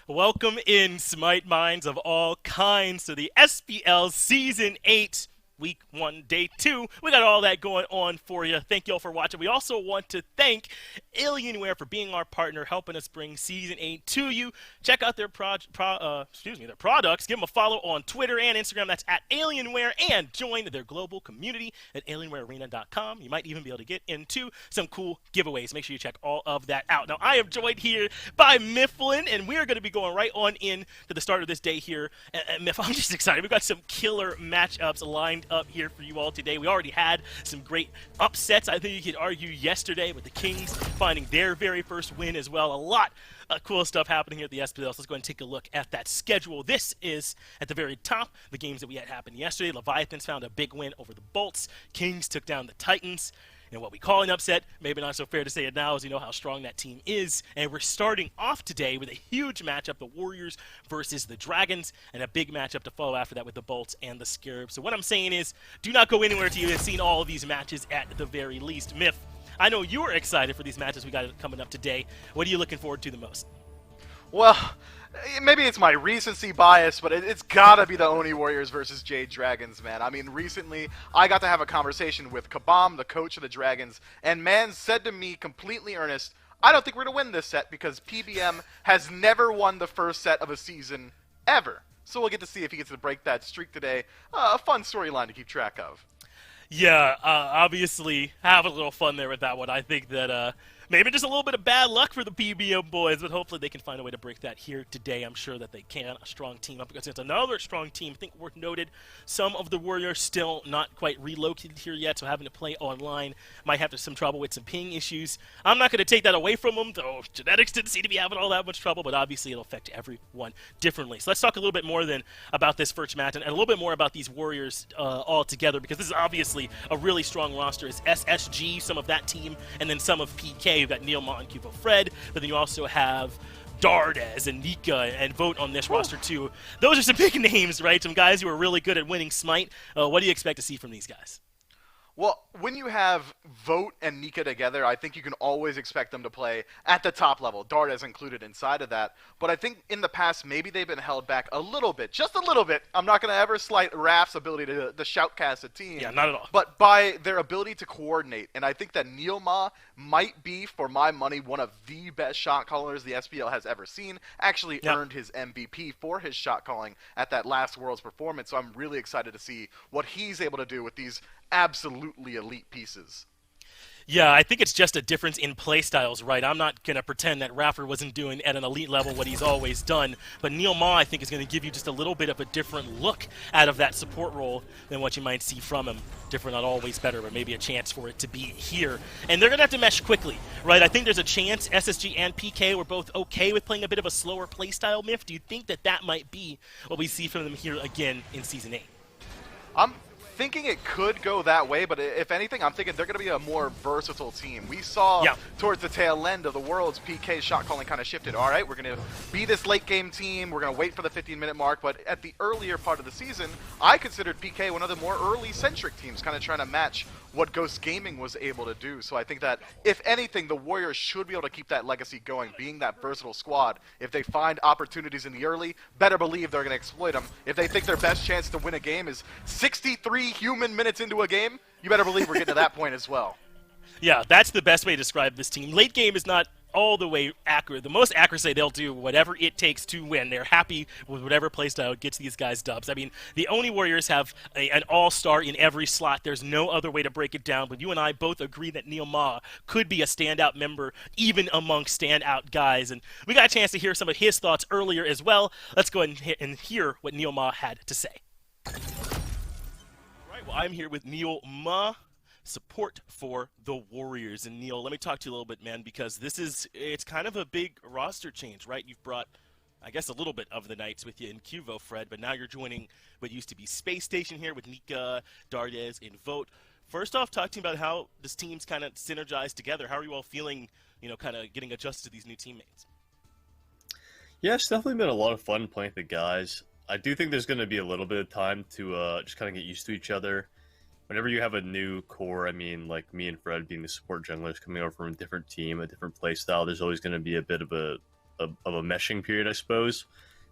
Welcome in, Smite minds of all kinds, to the SPL Season 8, Week 1, Day 2. We got all that going on for you. Thank you all for watching. We also want to thank Alienware for being our partner, helping us bring Season 8 to you. Check out their their products. Give them a follow on Twitter and Instagram. That's at Alienware. And join their global community at alienwarearena.com. You might even be able to get into some cool giveaways. Make sure you check all of that out. Now, I am joined here by Mifflin, and we're going to be going right on in to the start of this day here. And Miff, I'm just excited. We've got some killer matchups lined up here for you all today. We already had some great upsets, I think you could argue, yesterday with the Kings finding their very first win as well. A lot of cool stuff happening here at the SPL. So let's go and take a look at that schedule. This is at the very top, the games that we had happen yesterday. Leviathans found a big win over the Bolts. Kings took down the Titans. And what we call an upset, maybe not so fair to say it now, as you know how strong that team is. And we're starting off today with a huge matchup, the Warriors versus the Dragons, and a big matchup to follow after that with the Bolts and the Scarabs. So what I'm saying is, do not go anywhere until you've seen all of these matches at the very least. Miff, I know you are excited for these matches we got coming up today. What are you looking forward to the most? Well, maybe it's my recency bias, but it's gotta be the Oni Warriors versus Jade Dragons, man. I mean, recently, I got to have a conversation with Kabam, the coach of the Dragons, and man said to me, completely earnest, I don't think we're gonna win this set because PBM has never won the first set of a season, ever. So we'll get to see if he gets to break that streak today. A fun storyline to keep track of. Yeah, obviously have a little fun there with that one. I think that maybe just a little bit of bad luck for the PBM boys, but hopefully they can find a way to break that here today. I'm sure that they can. A strong team up against another strong team. I think worth noted, some of the Warriors still not quite relocated here yet, so having to play online might have some trouble with some ping issues. I'm not going to take that away from them, though genetics didn't seem to be having all that much trouble, but obviously it'll affect everyone differently. So let's talk a little bit more then about this first match and a little bit more about these Warriors all together, because this is obviously a really strong roster. Is SSG, some of that team, and then some of PK. You've got Neil Ma and Cubo Fred, but then you also have Dardez and Nika and Vote on this roster too. Those are some big names, right? Some guys who are really good at winning Smite. What do you expect to see from these guys? Well, when you have Vote and Nika together, I think you can always expect them to play at the top level. Dart is included inside of that. But I think in the past, maybe they've been held back a little bit. Just a little bit. I'm not going to ever slight Raf's ability to shoutcast a team. Yeah, not at all. But by their ability to coordinate. And I think that Neil Ma might be, for my money, one of the best shot callers the SPL has ever seen. Actually earned his MVP for his shot calling at that last Worlds performance. So I'm really excited to see what he's able to do with these absolutely elite pieces. Yeah, I think it's just a difference in play styles, right? I'm not going to pretend that Raffer wasn't doing at an elite level what he's always done, but Neil Ma, I think, is going to give you just a little bit of a different look out of that support role than what you might see from him. Different, not always better, but maybe a chance for it to be here. And they're going to have to mesh quickly, right? I think there's a chance SSG and PK were both okay with playing a bit of a slower play style, Miff. Do you think that that might be what we see from them here again in Season 8? I'm thinking it could go that way, but if anything, I'm thinking they're going to be a more versatile team. We saw towards the tail end of the Worlds, PK's shot calling kind of shifted. All right, we're going to be this late game team. We're going to wait for the 15-minute mark, but at the earlier part of the season, I considered PK one of the more early-centric teams, kind of trying to match what Ghost Gaming was able to do. So I think that, if anything, the Warriors should be able to keep that legacy going, being that versatile squad. If they find opportunities in the early, better believe they're going to exploit them. If they think their best chance to win a game is 63 human minutes into a game, you better believe we're getting to that point as well. Yeah, that's the best way to describe this team. Late game is not all the way accurate. The most accuracy, they'll do whatever it takes to win. They're happy with whatever playstyle gets these guys dubs. I mean, the Oni Warriors have an all-star in every slot. There's no other way to break it down, but you and I both agree that Neil Ma could be a standout member, even amongst standout guys. And we got a chance to hear some of his thoughts earlier as well. Let's go ahead and hear what Neil Ma had to say. All right, well, I'm here with Neil Ma, support for the Warriors. And Neil, let me talk to you a little bit, man, because it's kind of a big roster change, right? You've brought, I guess, a little bit of the Knights with you in Cuvo, Fred, but now you're joining what used to be Space Station here with Nika, Dardez, and Vote. First off, talk to me about how this team's kind of synergized together. How are you all feeling, kind of getting adjusted to these new teammates? Yeah, it's definitely been a lot of fun playing with the guys. I do think there's going to be a little bit of time to just kind of get used to each other. Whenever you have a new core, I mean, like me and Fred being the support junglers coming over from a different team, a different play style, there's always going to be a bit of a of a meshing period, I suppose,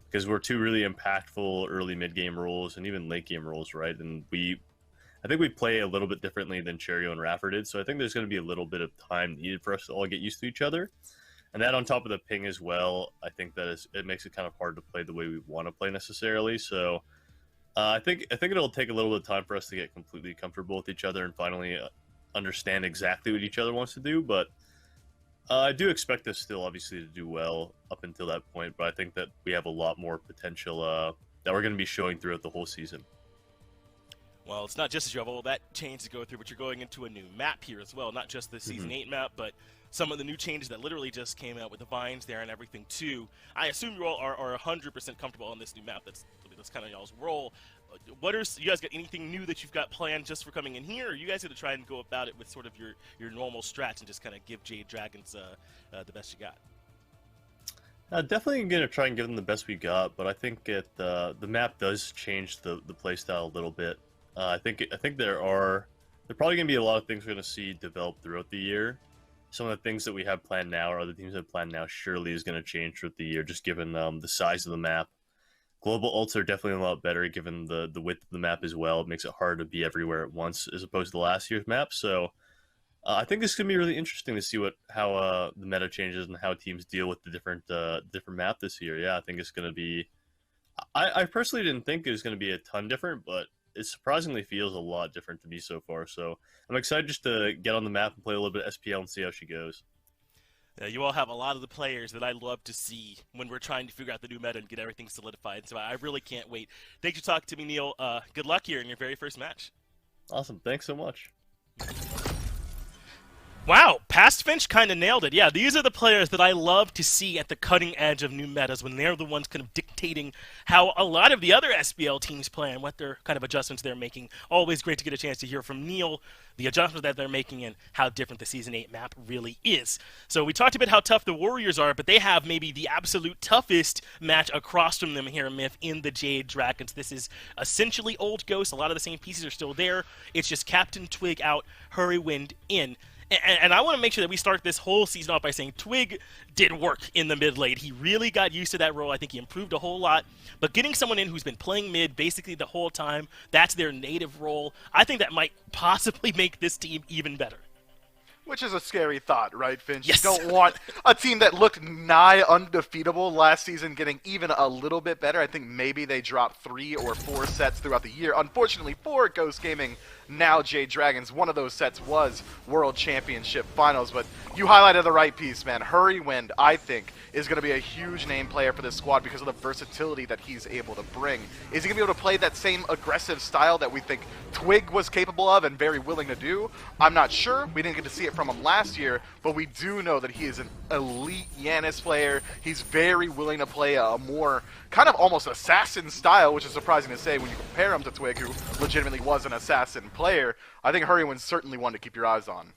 because we're two really impactful early mid game roles and even late game roles, right? And I think we play a little bit differently than Cherio and Raffer did, so I think there's going to be a little bit of time needed for us to all get used to each other. And that on top of the ping as well, I think that it makes it kind of hard to play the way we want to play necessarily. So I think it'll take a little bit of time for us to get completely comfortable with each other and finally understand exactly what each other wants to do. But I do expect us still, obviously, to do well up until that point. But I think that we have a lot more potential that we're going to be showing throughout the whole season. Well, it's not just as you have all that change to go through, but you're going into a new map here as well. Not just the Season 8 map, but some of the new changes that literally just came out with the vines there and everything, too. I assume you all are 100% comfortable on this new map. That's kind of y'all's role. You guys got anything new that you've got planned just for coming in here, or are you guys going to try and go about it with sort of your normal strats and just kind of give Jade Dragons the best you got? Definitely going to try and give them the best we got, but I think the map does change the playstyle a little bit. I think there probably going to be a lot of things we're going to see develop throughout the year. Some of the things that we have planned now or other teams have planned now surely is going to change throughout the year, just given the size of the map. Global ults are definitely a lot better given the width of the map as well. It makes it hard to be everywhere at once as opposed to last year's map. So I think this is going to be really interesting to see how the meta changes and how teams deal with the different map this year. Yeah, I think it's going to be... I personally didn't think it was going to be a ton different, but it surprisingly feels a lot different to me so far. So I'm excited just to get on the map and play a little bit of SPL and see how she goes. You all have a lot of the players that I love to see when we're trying to figure out the new meta and get everything solidified. So I really can't wait. Thanks for talking to me, Neil. Good luck here in your very first match. Awesome. Thanks so much. Wow, Past Finch kind of nailed it. Yeah, these are the players that I love to see at the cutting edge of new metas when they're the ones kind of dictating how a lot of the other SPL teams play and what their kind of adjustments they're making. Always great to get a chance to hear from Neil the adjustments that they're making and how different the Season 8 map really is. So we talked about how tough the Warriors are, but they have maybe the absolute toughest match across from them here, Myth, in the Jade Dragons. This is essentially old Ghost. A lot of the same pieces are still there. It's just Captain Twig out, Hurry Wind in. And I want to make sure that we start this whole season off by saying Twig did work in the mid lane. He really got used to that role. I think he improved a whole lot. But getting someone in who's been playing mid basically the whole time, that's their native role, I think that might possibly make this team even better. Which is a scary thought, right, Finch? Yes. You don't want a team that looked nigh undefeatable last season getting even a little bit better. I think maybe they dropped 3 or 4 sets throughout the year. Unfortunately for Ghost Gaming, now Jade Dragons, one of those sets was World Championship Finals. But you highlighted the right piece, man. Hurry Wind, I think, is going to be a huge name player for this squad because of the versatility that he's able to bring. Is he going to be able to play that same aggressive style that we think Twig was capable of and very willing to do? I'm not sure. We didn't get to see it from him last year, but we do know that he is an elite Yanis player. He's very willing to play a more kind of almost assassin style, which is surprising to say when you compare him to Twig, who legitimately was an assassin player. I think Hurrywind's certainly one to keep your eyes on.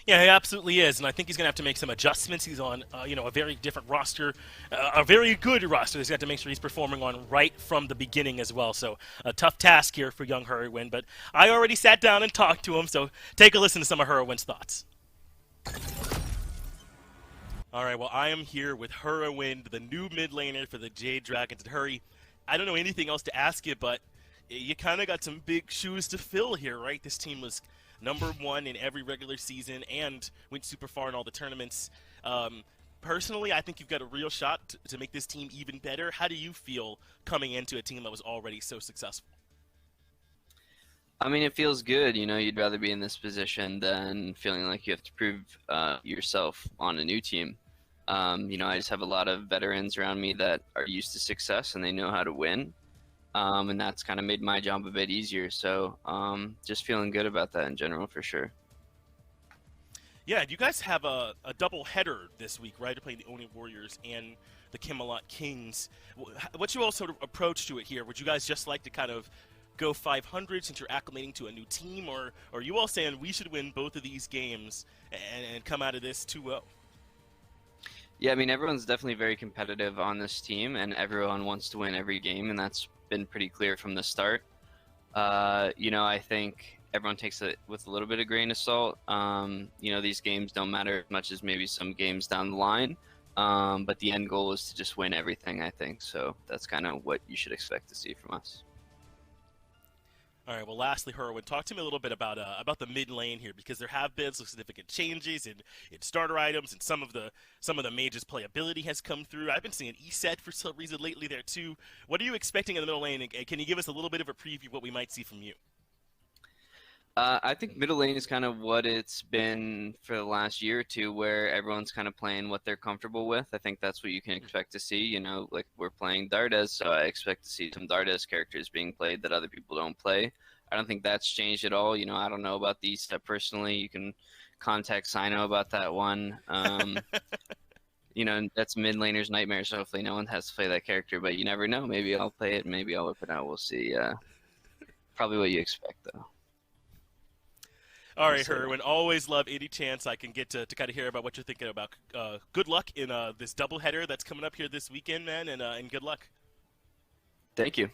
Yeah, he absolutely is, and I think he's going to have to make some adjustments. He's on, a very different roster, a very good roster. He's got to make sure he's performing on right from the beginning as well. So a tough task here for young Hurrywin, but I already sat down and talked to him, so take a listen to some of Hurrywin's thoughts. All right, well, I am here with Hurrywin, the new mid laner for the Jade Dragons. And Hurry, I don't know anything else to ask you, but you kind of got some big shoes to fill here, right? This team was #1 in every regular season and went super far in all the tournaments. Personally, I think you've got a real shot to make this team even better. How do you feel coming into a team that was already so successful? I mean, it feels good. You'd rather be in this position than feeling like you have to prove yourself on a new team. I just have a lot of veterans around me that are used to success and they know how to win. And that's kind of made my job a bit easier. So just feeling good about that in general for sure. Yeah, you guys have a double header this week, right? You're playing the Oni Warriors and the Camelot Kings. What's your all sort of approach to it here? Would you guys just like to kind of go 500 since you're acclimating to a new team? Or are you all saying we should win both of these games and come out of this 2-0? Yeah, I mean, everyone's definitely very competitive on this team, and everyone wants to win every game, and that's been pretty clear from the start. I think everyone takes it with a little bit of grain of salt. These games don't matter as much as maybe some games down the line, But the end goal is to just win everything, I think. So that's kind of what you should expect to see from us. All right. Well, lastly, Herwin, talk to me a little bit about the mid lane here, because there have been some significant changes in starter items, and some of the mages' playability has come through. I've been seeing ESET for some reason lately there too. What are you expecting in the middle lane? And can you give us a little bit of a preview of what we might see from you? I think middle lane is kind of what it's been for the last year or two, where everyone's kind of playing what they're comfortable with. I think that's what you can expect to see. You know, like we're playing Dardes, so I expect to see some Dardes characters being played that other people don't play. I don't think that's changed at all. You know, I don't know about these personally. You can contact Sino about that one. You know, that's mid laner's nightmare, so hopefully no one has to play that character, but you never know. Maybe I'll play it, maybe I'll whip it out. We'll see. Probably what you expect, though. All right, Herwin, always love any chance I can get to kind of hear about what you're thinking about. Good luck in this doubleheader that's coming up here this weekend, man, and good luck. Thank you.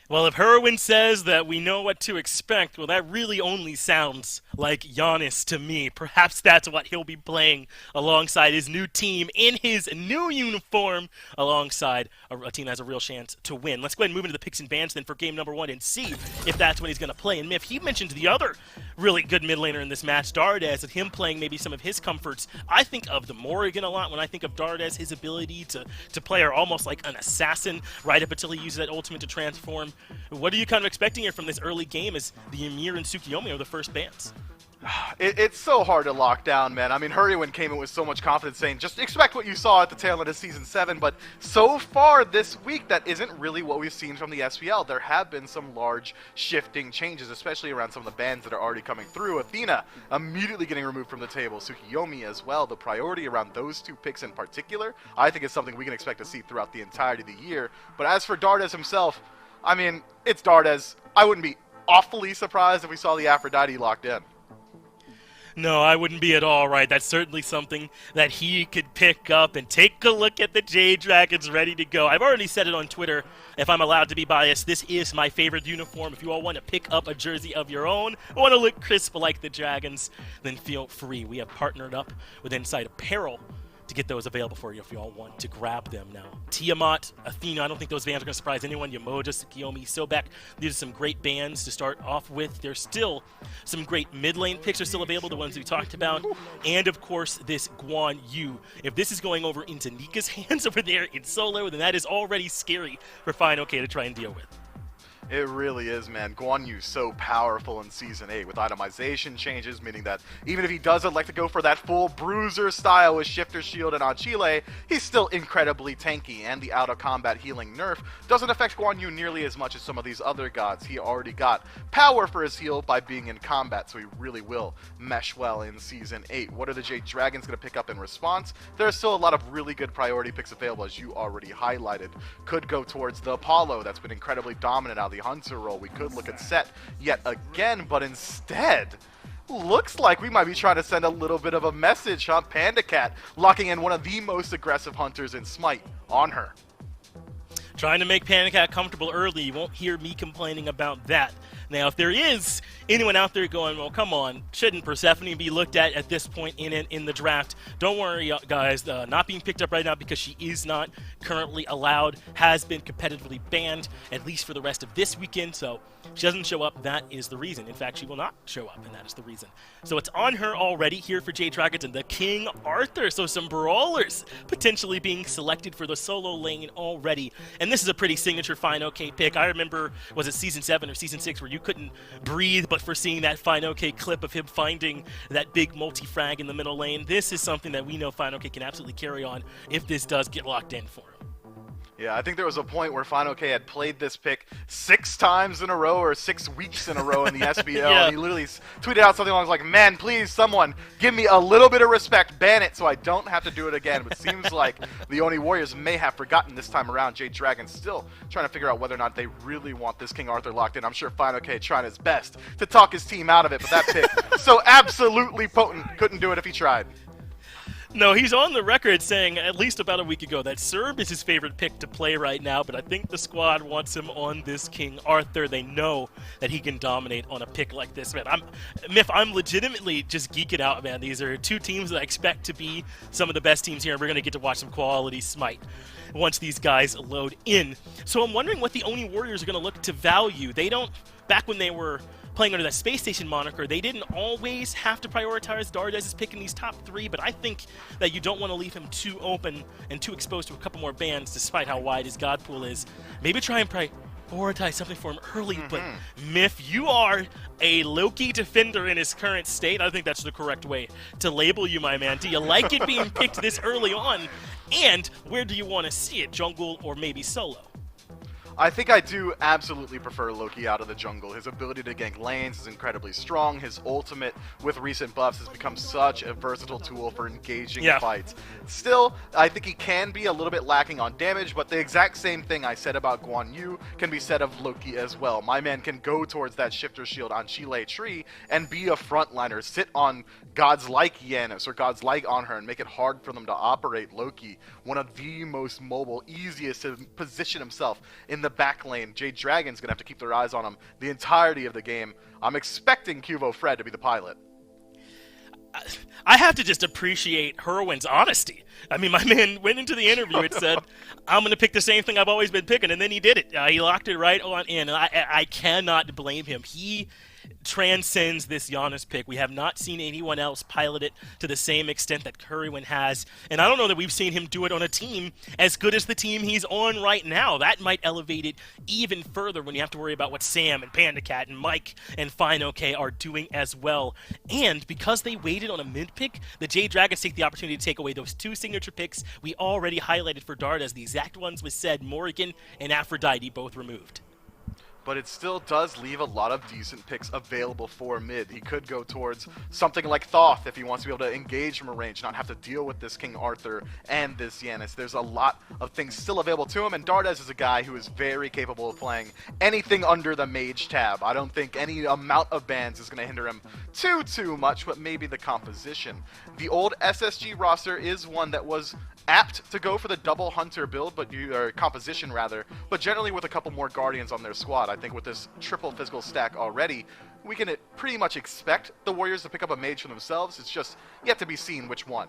Well, if Herwin says that we know what to expect, well, that really only sounds like Giannis to me. Perhaps that's what he'll be playing alongside his new team in his new uniform, alongside a team that has a real chance to win. Let's go ahead and move into the picks and bans then for game number 1 and see if that's what he's going to play. And Miff, he mentioned the other really good mid laner in this match, Dardes, and him playing maybe some of his comforts. I think of the Morrigan a lot when I think of Dardes, his ability to play her almost like an assassin right up until he uses that ultimate to transform. What are you kind of expecting here from this early game as the Ymir and Tsukiyomi are the first bans? It's so hard to lock down, man. I mean, Hurrywin came in with so much confidence saying, just expect what you saw at the tail end of Season 7, but so far this week, that isn't really what we've seen from the SPL. There have been some large shifting changes, especially around some of the bans that are already coming through. Athena immediately getting removed from the table, Tsukiyomi as well. The priority around those two picks in particular, I think is something we can expect to see throughout the entirety of the year. But as for Dardes himself, I mean, it's Dardes. I wouldn't be awfully surprised if we saw the Aphrodite locked in. No, I wouldn't be at all, right? That's certainly something that he could pick up, and take a look at the Jade Dragons ready to go. I've already said it on Twitter, if I'm allowed to be biased, this is my favorite uniform. If you all want to pick up a jersey of your own, want to look crisp like the Dragons, then feel free. We have partnered up with Inside Apparel to get those available for you if you all want to grab them now. Tiamat, Athena, I don't think those bans are going to surprise anyone. Yamoja, Tsukiyomi, Sobek, these are some great bans to start off with. There's still some great mid lane picks are still available, the ones we talked about. And of course, this Guan Yu. If this is going over into Nika's hands over there in solo, then that is already scary for Fine OK to try and deal with. It really is, man. Guan Yu's so powerful in Season 8 with itemization changes, meaning that even if he doesn't like to go for that full bruiser style with Shifter Shield and Achille, he's still incredibly tanky, and the out-of-combat healing nerf doesn't affect Guan Yu nearly as much as some of these other gods. He already got power for his heal by being in combat, so he really will mesh well in Season 8. What are the Jade Dragons going to pick up in response? There's still a lot of really good priority picks available, as you already highlighted. Could go towards the Apollo, that's been incredibly dominant out of the Hunter role. We could look at Set yet again, but instead, looks like we might be trying to send a little bit of a message, huh? Panda Cat locking in one of the most aggressive hunters in Smite on her. Trying to make Panda Cat comfortable early. You won't hear me complaining about that. Now, if there is anyone out there going, well, come on, shouldn't Persephone be looked at this point in the draft? Don't worry, guys, not being picked up right now because she is not currently allowed, has been competitively banned, at least for the rest of this weekend, so she doesn't show up, that is the reason. In fact, she will not show up, and that is the reason. So it's on her already here for Jade Dragons and the King Arthur, so some brawlers potentially being selected for the solo lane already, and this is a pretty signature Fine OK pick. I remember, was it Season 7 or Season 6, where you couldn't breathe but for seeing that Fine OK clip of him finding that big multi-frag in the middle lane. This is something that we know Fine OK can absolutely carry on if this does get locked in for him. Yeah, I think there was a point where Fine OK had played this pick 6 times in a row or 6 weeks in a row in the SBL. Yeah. And he literally tweeted out something along like, man, please, someone, give me a little bit of respect, ban it so I don't have to do it again. But it seems like the Oni Warriors may have forgotten this time around. Jade Dragon's still trying to figure out whether or not they really want this King Arthur locked in. I'm sure Fine OK trying his best to talk his team out of it, but that pick, so absolutely potent, couldn't do it if he tried. No, he's on the record saying, at least about a week ago, that Serb is his favorite pick to play right now, but I think the squad wants him on this King Arthur. They know that he can dominate on a pick like this, man. I'm legitimately just geeking out, man. These are two teams that I expect to be some of the best teams here, and we're going to get to watch some quality Smite once these guys load in. So I'm wondering what the Oni Warriors are going to look to value. They don't, back when they were playing under that Space Station moniker, they didn't always have to prioritize Dardez's pick in these top three, but I think that you don't want to leave him too open and too exposed to a couple more bans, despite how wide his God pool is. Maybe try and prioritize something for him early, but Myth, you are a Loki defender in his current state. I think that's the correct way to label you, my man. Do you like it being picked this early on? And where do you want to see it, jungle or maybe solo? I think I do absolutely prefer Loki out of the jungle. His ability to gank lanes is incredibly strong. His ultimate, with recent buffs, has become such a versatile tool for engaging fights. Still, I think he can be a little bit lacking on damage, but the exact same thing I said about Guan Yu can be said of Loki as well. My man can go towards that shifter shield on Chile Tree and be a frontliner, sit on gods like Yanis or gods like Anher and make it hard for them to operate Loki. One of the most mobile, easiest to position himself in the back lane. Jade Dragon's gonna have to keep their eyes on him the entirety of the game. I'm expecting Cuvo Fred to be the pilot. I have to just appreciate Herwin's honesty. I mean, my man went into the interview and said, I'm going to pick the same thing I've always been picking, and then he did it. He locked it right on in, and I cannot blame him. He transcends this Giannis pick. We have not seen anyone else pilot it to the same extent that Herwin has, and I don't know that we've seen him do it on a team as good as the team he's on right now. That might elevate it even further when you have to worry about what Sam and Panda Cat and Mike and Fine OK are doing as well. And because they waited on a mid pick, the Jade Dragons take the opportunity to take away those two signature picks we already highlighted for Dart as the exact ones with said Morrigan and Aphrodite both removed. But it still does leave a lot of decent picks available for mid. He could go towards something like Thoth if he wants to be able to engage from a range, not have to deal with this King Arthur and this Yanis. There's a lot of things still available to him, and Dardez is a guy who is very capable of playing anything under the Mage tab. I don't think any amount of bans is going to hinder him too much, but maybe the composition. The old SSG roster is one that was apt to go for the double Hunter build, or composition rather, but generally with a couple more Guardians on their squad. I think with this triple physical stack already, we can pretty much expect the Warriors to pick up a mage for themselves. It's just yet to be seen which one.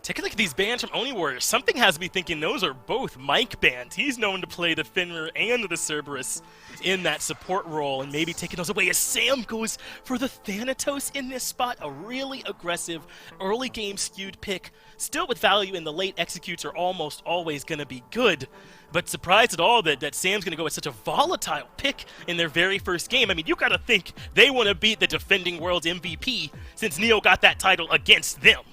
Take a look at these bans from Oni Warriors. Something has me thinking those are both Mike bans. He's known to play the Fenrir and the Cerberus in that support role, and maybe taking those away as Sam goes for the Thanatos in this spot. A really aggressive, early game skewed pick. Still with value in the late executes are almost always going to be good. But surprised at all that Sam's going to go with such a volatile pick in their very first game. I mean, you got to think they want to beat the defending world's MVP since Neo got that title against them.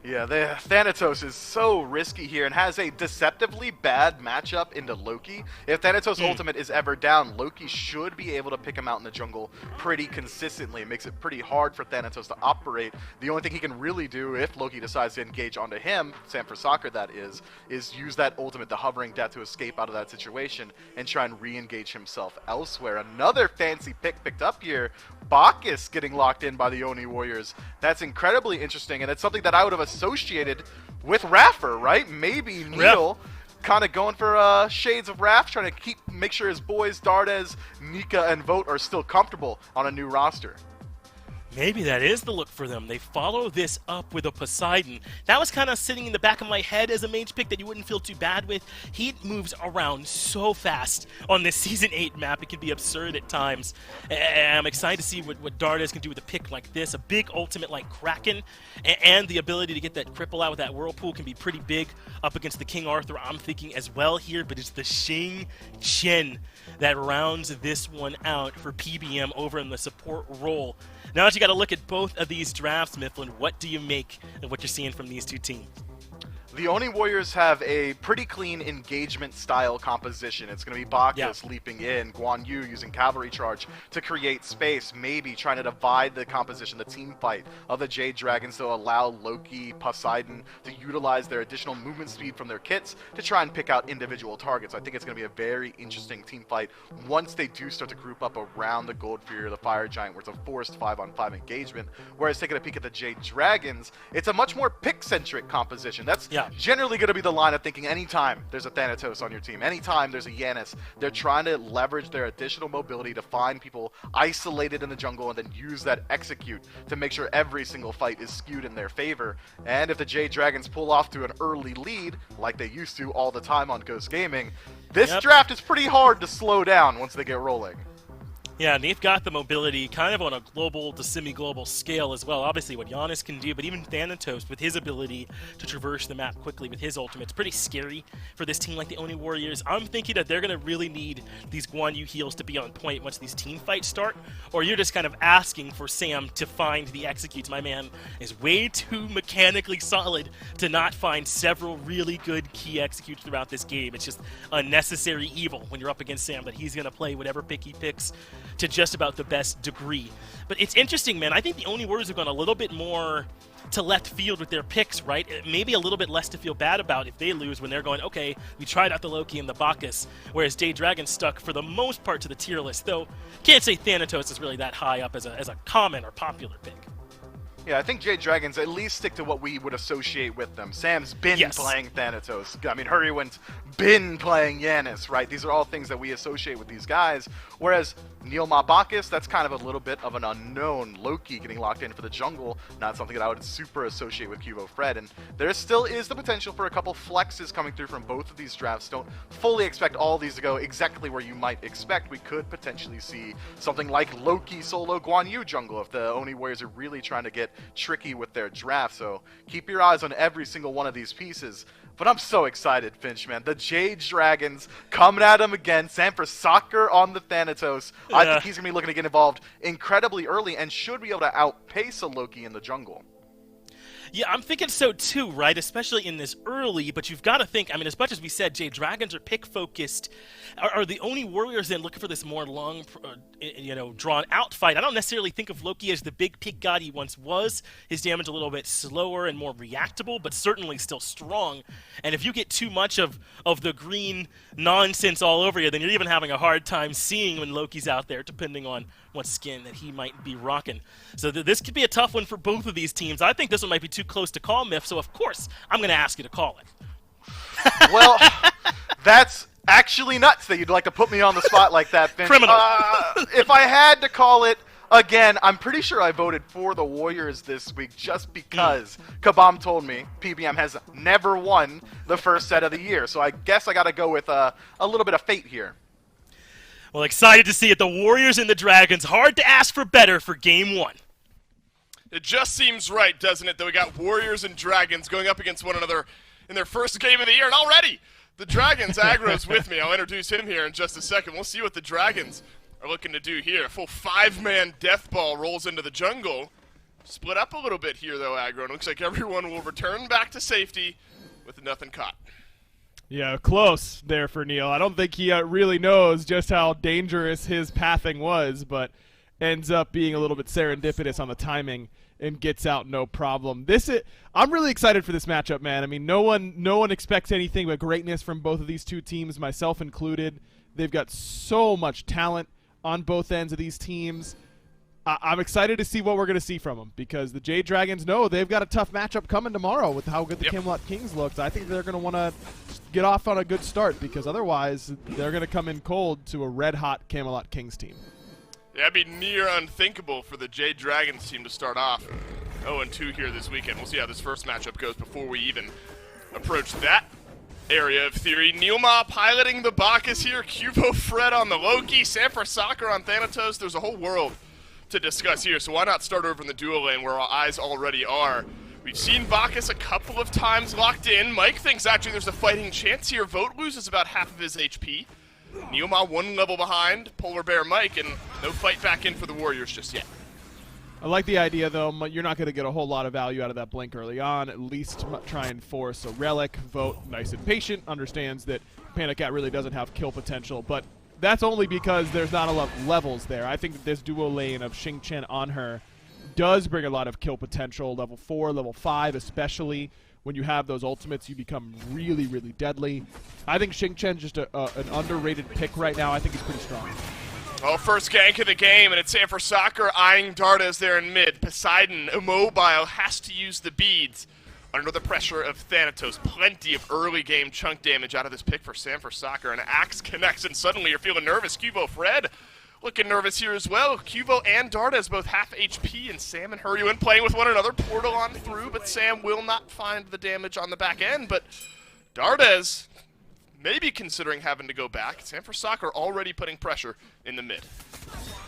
Yeah, the Thanatos is so risky here and has a deceptively bad matchup into Loki. If Thanatos' ultimate is ever down, Loki should be able to pick him out in the jungle pretty consistently. It makes it pretty hard for Thanatos to operate. The only thing he can really do if Loki decides to engage onto him, Sam for Soccer that is use that ultimate, the hovering death, to escape out of that situation and try and re-engage himself elsewhere. Another fancy pick picked up here, Bacchus getting locked in by the Oni Warriors. That's incredibly interesting, and it's something that I would have associated with Raffer, right? Maybe Neil kind of going for shades of Raff, trying to make sure his boys Dardez, Nika, and Vote are still comfortable on a new roster. Maybe that is the look for them. They follow this up with a Poseidon. That was kind of sitting in the back of my head as a mage pick that you wouldn't feel too bad with. He moves around so fast on this Season 8 map. It can be absurd at times. And I'm excited to see what Dardez can do with a pick like this. A big ultimate like Kraken, and the ability to get that cripple out with that Whirlpool can be pretty big up against the King Arthur, I'm thinking as well here. But it's the Xing Chen that rounds this one out for PBM over in the support role. Now that you got to look at both of these drafts, Mifflin, what do you make of what you're seeing from these two teams? The Oni Warriors have a pretty clean engagement style composition. It's going to be Bacchus leaping in, Guan Yu using cavalry charge to create space, maybe trying to divide the composition, the team fight of the Jade Dragons to allow Loki, Poseidon to utilize their additional movement speed from their kits to try and pick out individual targets. I think it's going to be a very interesting team fight once they do start to group up around the Gold Fury or the Fire Giant, where it's a forced 5-on-5 engagement. Whereas taking a peek at the Jade Dragons, it's a much more pick-centric composition. That's generally going to be the line of thinking anytime there's a Thanatos on your team, anytime there's a Yanis, they're trying to leverage their additional mobility to find people isolated in the jungle and then use that execute to make sure every single fight is skewed in their favor. And if the Jade Dragons pull off to an early lead, like they used to all the time on Ghost Gaming, this draft is pretty hard to slow down once they get rolling. Yeah, and they've got the mobility kind of on a global to semi-global scale as well. Obviously what Giannis can do, but even Thanatos with his ability to traverse the map quickly with his ultimate, it's pretty scary for this team like the Oni Warriors. I'm thinking that they're going to really need these Guan Yu heals to be on point once these team fights start, or you're just kind of asking for Sam to find the executes. My man is way too mechanically solid to not find several really good key executes throughout this game. It's just unnecessary evil when you're up against Sam, but he's going to play whatever pick he picks to just about the best degree. But it's interesting, man. I think the Oni Warriors have gone a little bit more to left field with their picks, right? Maybe a little bit less to feel bad about if they lose when they're going, okay, we tried out the Loki and the Bacchus, whereas Jade Dragon stuck for the most part to the tier list, though can't say Thanatos is really that high up as a common or popular pick. Yeah, I think Jade Dragons at least stick to what we would associate with them. Sam's been playing Thanatos. I mean, Hurriwan's been playing Yanis, right? These are all things that we associate with these guys. Whereas Neil Bacchus, that's kind of a little bit of an unknown. Loki getting locked in for the jungle, not something that I would super associate with Cubo Fred. And there still is the potential for a couple flexes coming through from both of these drafts. Don't fully expect all these to go exactly where you might expect. We could potentially see something like Loki solo Guan Yu jungle if the Oni Warriors are really trying to get tricky with their draft. So keep your eyes on every single one of these pieces. But I'm so excited, Finch, man. The Jade Dragons coming at him again. Sanford Soccer on the Thanatos. Yeah. I think he's going to be looking to get involved incredibly early and should be able to outpace a Loki in the jungle. Yeah, I'm thinking so too, right? Especially in this early, but you've got to think, I mean, as much as we said Jade Dragons are pick-focused, are the Oni Warriors then looking for this more long, drawn-out fight? I don't necessarily think of Loki as the big pick god he once was. His damage a little bit slower and more reactable, but certainly still strong. And if you get too much of the green nonsense all over you, then you're even having a hard time seeing when Loki's out there, depending on what skin that he might be rocking. So this could be a tough one for both of these teams. I think this one might be too close to call, Miff, so of course I'm going to ask you to call it. Well, that's actually nuts that you'd like to put me on the spot like that, Finch. Criminal. If I had to call it, again, I'm pretty sure I voted for the Warriors this week just because Kabam told me PBM has never won the first set of the year. So I guess I got to go with a little bit of fate here. Well, excited to see it. The Warriors and the Dragons. Hard to ask for better for Game 1. It just seems right, doesn't it, that we got Warriors and Dragons going up against one another in their first game of the year. And already, the Dragons aggro's with me. I'll introduce him here in just a second. We'll see what the Dragons are looking to do here. A full 5-man death ball rolls into the jungle. Split up a little bit here, though, aggro. And it looks like everyone will return back to safety with nothing caught. Yeah, close there for Neil. I don't think he really knows just how dangerous his pathing was, but ends up being a little bit serendipitous on the timing and gets out no problem. I'm really excited for this matchup, man. I mean, no one expects anything but greatness from both of these two teams, myself included. They've got so much talent on both ends of these teams. I'm excited to see what we're going to see from them because the Jade Dragons know they've got a tough matchup coming tomorrow with how good the Camelot Kings looked. I think they're going to want to get off on a good start because otherwise they're going to come in cold to a red-hot Camelot Kings team. Yeah, it'd be near unthinkable for the Jade Dragons team to start off 0-2 here this weekend. We'll see how this first matchup goes before we even approach that area of theory. Neilma piloting the Bacchus here, Cubo Fred on the Loki, Sanford Soccer on Thanatos. There's a whole world to discuss here, so why not start over in the duo lane where our eyes already are. We've seen Bacchus a couple of times locked in. Mike thinks actually there's a fighting chance here. Vote loses about half of his HP. Neilma 1 level behind Polar Bear Mike, and no fight back in for the Warriors just yet. I like the idea, though. You're not going to get a whole lot of value out of that blink early on. At least try and force a relic. Vote nice and patient. Understands that Panda Cat really doesn't have kill potential, but that's only because there's not a lot of levels there. I think that this duo lane of Xing Chen on her does bring a lot of kill potential. Level 4, level 5, especially when you have those ultimates, you become really, really deadly. I think Xing Chen's just an underrated pick right now. I think he's pretty strong. Oh, first gank of the game, and it's Sanford Soccer eyeing Dardes there in mid. Poseidon, immobile, has to use the beads under the pressure of Thanatos. Plenty of early game chunk damage out of this pick for Sanford Soccer. An axe connects, and suddenly you're feeling nervous. Cuvo Fred looking nervous here as well. Cuvo and Dardes both half HP, and Sam and Hurricane playing with one another. Portal on through, but Sam will not find the damage on the back end. But Dardes maybe considering having to go back. Sanford Soccer already putting pressure in the mid.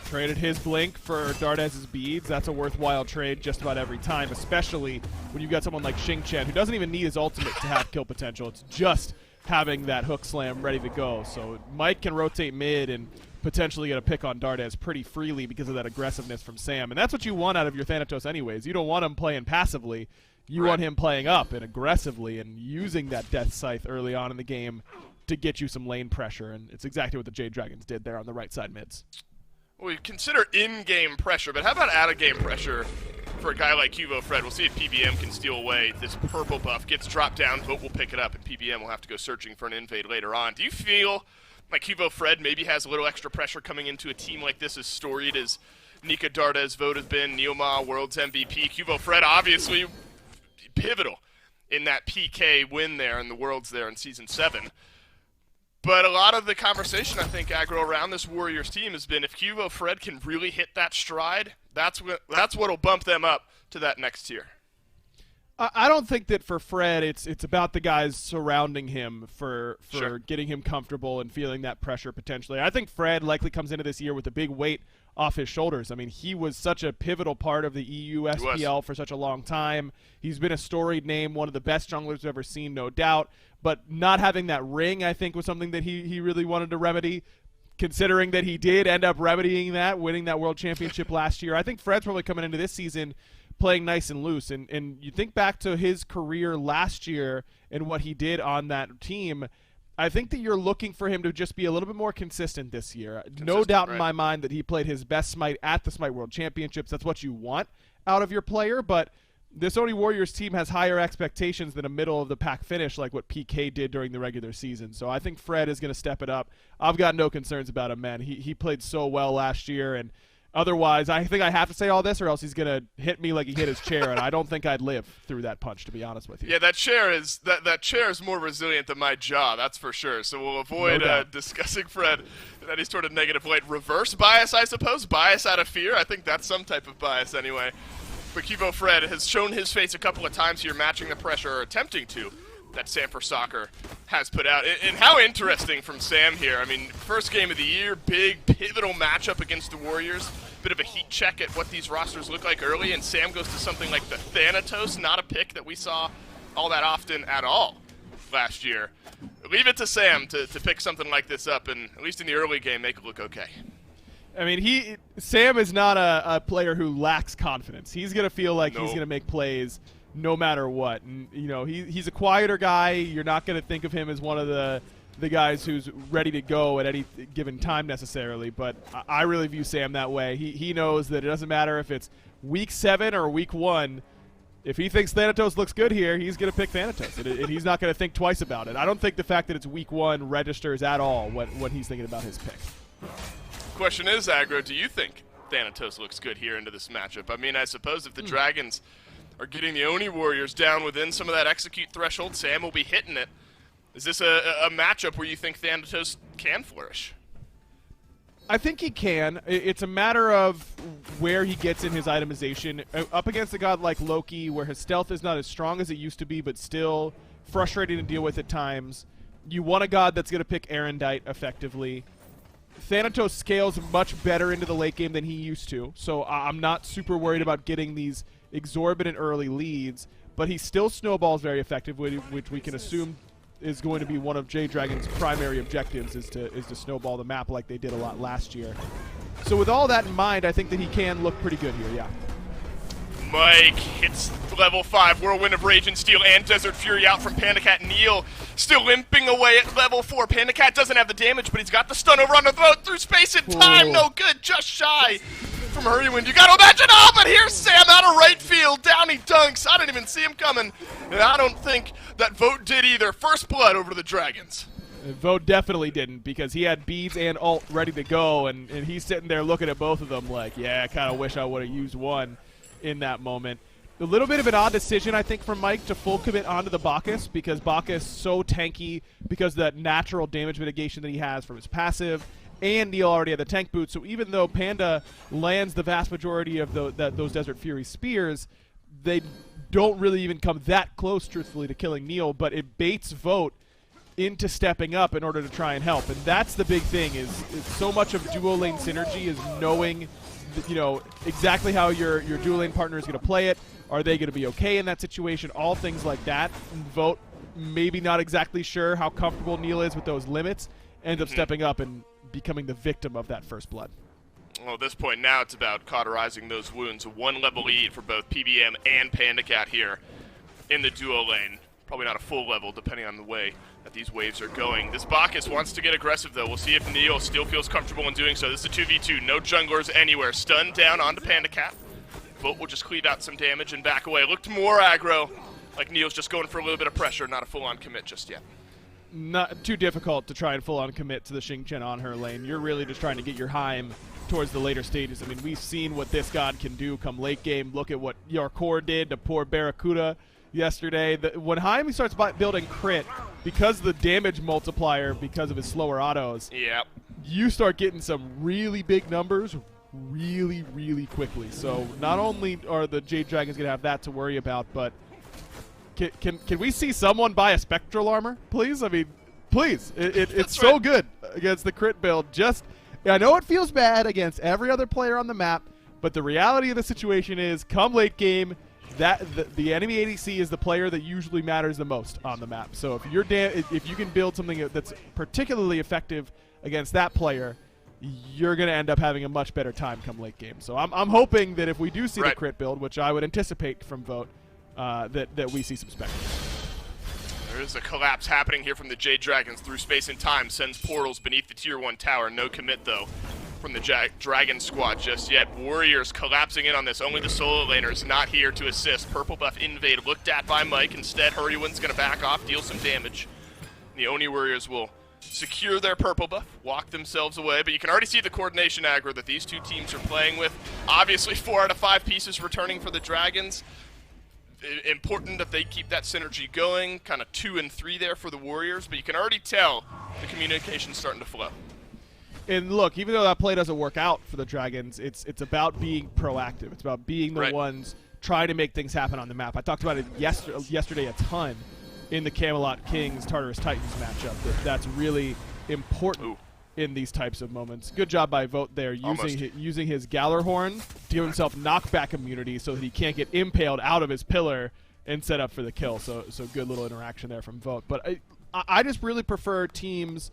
Traded his blink for Dardez's beads. That's a worthwhile trade just about every time, especially when you've got someone like Xing Chen who doesn't even need his ultimate to have kill potential. It's just having that hook slam ready to go. So Mike can rotate mid and potentially get a pick on Dardez pretty freely because of that aggressiveness from Sam. And that's what you want out of your Thanatos anyways. You don't want him playing passively. You want him playing up and aggressively and using that Death Scythe early on in the game to get you some lane pressure. And it's exactly what the Jade Dragons did there on the right side mids. We consider in-game pressure, but how about out-of-game pressure for a guy like Cuvo Fred? We'll see if PBM can steal away this purple buff. Gets dropped down, Vote will pick it up, and PBM will have to go searching for an invade later on. Do you feel like Cuvo Fred maybe has a little extra pressure coming into a team like this, as storied as Nika Dardes Vote has been, Neoma, World's MVP? Cuvo Fred obviously pivotal in that PK win there in the Worlds there in Season 7. But a lot of the conversation, I think, aggro around this Warriors team has been if Cuvo Fred can really hit that stride, that's what'll bump them up to that next tier. I don't think that for Fred it's about the guys surrounding him for Sure. getting him comfortable and feeling that pressure potentially. I think Fred likely comes into this year with a big weight off his shoulders. I mean, he was such a pivotal part of the EU SPL for such a long time. He's been a storied name, one of the best junglers we've ever seen, no doubt. But not having that ring, I think, was something that he really wanted to remedy, considering that he did end up remedying that, winning that World Championship last year. I think Fred's probably coming into this season playing nice and loose. And you think back to his career last year and what he did on that team, I think that you're looking for him to just be a little bit more consistent this year. No doubt in my mind that he played his best Smite at the Smite World Championships. That's what you want out of your player, but this Oni Warriors team has higher expectations than a middle-of-the-pack finish like what PK did during the regular season. So I think Fred is going to step it up. I've got no concerns about him, man. He played so well last year, and otherwise, I think I have to say all this or else he's going to hit me like he hit his chair, and I don't think I'd live through that punch, to be honest with you. Yeah, that chair is more resilient than my jaw, that's for sure. So we'll avoid discussing Fred in any sort of negative light. Reverse bias, I suppose? Bias out of fear? I think that's some type of bias anyway. But Cuvo Fred has shown his face a couple of times here, matching the pressure, or attempting to, that Sanford Soccer has put out. And how interesting from Sam here. I mean, first game of the year, big, pivotal matchup against the Warriors. Bit of a heat check at what these rosters look like early, and Sam goes to something like the Thanatos, not a pick that we saw all that often at all last year. Leave it to Sam to pick something like this up, and at least in the early game, make it look okay. I mean, Sam is not a player who lacks confidence. He's going to feel like he's going to make plays no matter what. And, you know, he's a quieter guy. You're not going to think of him as one of the guys who's ready to go at any given time necessarily. But I really view Sam that way. He knows that it doesn't matter if it's week 7 or week 1. If he thinks Thanatos looks good here, he's going to pick Thanatos. And he's not going to think twice about it. I don't think the fact that it's week 1 registers at all what he's thinking about his pick. Question is, Aggro, do you think Thanatos looks good here into this matchup? I mean, I suppose if the Dragons are getting the Oni Warriors down within some of that execute threshold, Sam will be hitting it. Is this a matchup where you think Thanatos can flourish? I think he can. It's a matter of where he gets in his itemization. Up against a god like Loki, where his stealth is not as strong as it used to be, but still frustrating to deal with at times. You want a god that's going to pick Erendite effectively. Thanatos scales much better into the late game than he used to, so I'm not super worried about getting these exorbitant early leads, but he still snowballs very effectively, which we can assume is going to be one of Jade Dragon's primary objectives, is to snowball the map like they did a lot last year. So with all that in mind, I think that he can look pretty good here, yeah. Mike hits level 5, Whirlwind of Rage and Steel and Desert Fury out from Panda Cat. Neil still limping away at level 4. Panda Cat doesn't have the damage, but he's got the stun over on the throat through space and time. No good, just shy from Hurrywind. You gotta imagine, oh, but here's Sam out of right field. Down he dunks. I didn't even see him coming, and I don't think that Vote did either. First blood over to the Dragons. Vote definitely didn't, because he had beads and ult ready to go, and he's sitting there looking at both of them like, yeah, I kind of wish I would have used one in that moment. A little bit of an odd decision, I think, from Mike to full commit onto the Bacchus, because Bacchus so tanky because of that natural damage mitigation that he has from his passive, and Neil already had the tank boot, so even though Panda lands the vast majority of those Desert Fury spears, they don't really even come that close, truthfully, to killing Neil, but it baits Vote into stepping up in order to try and help. And that's the big thing, is so much of duo lane synergy is knowing, you know, exactly how your duo lane partner is going to play it. Are they going to be okay in that situation? All things like that. And Vote, maybe not exactly sure how comfortable Neil is with those limits, ends up stepping up and becoming the victim of that first blood. Well, at this point now it's about cauterizing those wounds. A 1-level lead for both PBM and Panda Cat here in the duo lane. Probably not a full level, depending on the way that these waves are going. This Bacchus wants to get aggressive, though. We'll see if Neil still feels comfortable in doing so. This is a 2v2. No junglers anywhere. Stun down onto Panda Cat. Vote will just cleave out some damage and back away. Looked more aggro, like Neil's just going for a little bit of pressure, not a full-on commit just yet. Not too difficult to try and full-on commit to the Xingqian on her lane. You're really just trying to get your Heim towards the later stages. I mean, we've seen what this god can do come late game. Look at what your core did to poor Barracuda yesterday. When Heim starts building crit, because the damage multiplier, because of his slower autos, you start getting some really big numbers really, really quickly. So not only are the Jade Dragons going to have that to worry about, but can we see someone buy a Spectral Armor, please? I mean, please. It's so good against the crit build. I know it feels bad against every other player on the map, but the reality of the situation is, come late game, the enemy ADC is the player that usually matters the most on the map. So if you can build something that's particularly effective against that player, you're going to end up having a much better time come late game. So I'm hoping that if we do see the crit build, which I would anticipate from Vote, that we see some specters. There is a collapse happening here from the Jade Dragons through space and time. Sends portals beneath the tier 1 tower. No commit, though, from the Dragon squad just yet. Warriors collapsing in on this. Only the solo laners not here to assist. Purple buff invade looked at by Mike. Instead, Hurrywind's going to back off, deal some damage. The Oni Warriors will secure their purple buff, walk themselves away, but you can already see the coordination aggro that these two teams are playing with. Obviously, 4 out of 5 pieces returning for the Dragons. Important that they keep that synergy going, kind of 2 and 3 there for the Warriors, but you can already tell the communication's starting to flow. And look, even though that play doesn't work out for the Dragons, it's about being proactive. It's about being the ones trying to make things happen on the map. I talked about it yesterday a ton in the Camelot Kings Tartarus Titans matchup. That's really important in these types of moments. Good job by Vote there, using his Gallarhorn to give himself knockback immunity so that he can't get impaled out of his pillar and set up for the kill. So good little interaction there from Vote. But I just really prefer teams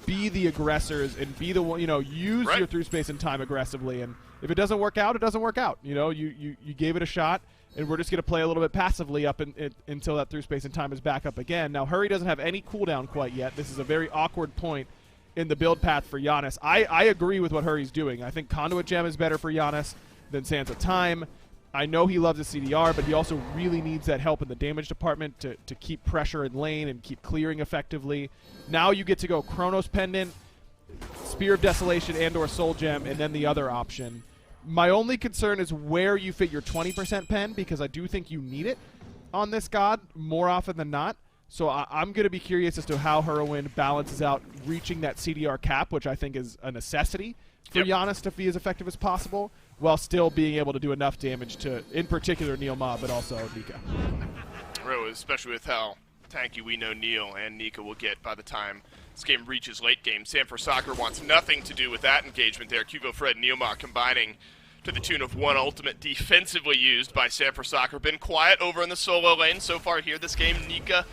be the aggressors and be the one, use your through space and time aggressively. And if it doesn't work out, it doesn't work out. You gave it a shot, and we're just going to play a little bit passively up until that through space and time is back up again. Now, Hurry doesn't have any cooldown quite yet. This is a very awkward point in the build path for Giannis. I agree with what Hurry's doing. I think Conduit Gem is better for Giannis than Sands of Time. I know he loves his CDR, but he also really needs that help in the damage department to keep pressure in lane and keep clearing effectively. Now you get to go Chronos Pendant, Spear of Desolation, and or Soul Gem, and then the other option. My only concern is where you fit your 20% pen, because I do think you need it on this god more often than not. So I'm going to be curious as to how Hurrywin balances out reaching that CDR cap, which I think is a necessity for Giannis to be as effective as possible, while still being able to do enough damage to, in particular, Neil Ma, but also Nika. Especially with how tanky we know Neil and Nika will get by the time this game reaches late game. Sanford Soccer wants nothing to do with that engagement there. Cuvo Fred, Neil Ma combining to the tune of 1 ultimate defensively used by Sanford Soccer. Been quiet over in the solo lane so far here this game. Nika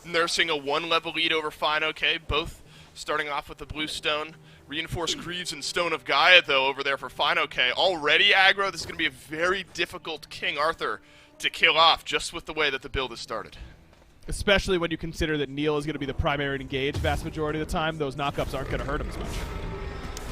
nursing a 1-level lead over Fine OK, both starting off with the Bluestone. Reinforced Creeves and Stone of Gaia, though, over there for Fine OK. Already aggro, this is going to be a very difficult King Arthur to kill off, just with the way that the build has started. Especially when you consider that Neil is going to be the primary to engage vast majority of the time. Those knockups aren't going to hurt him as much.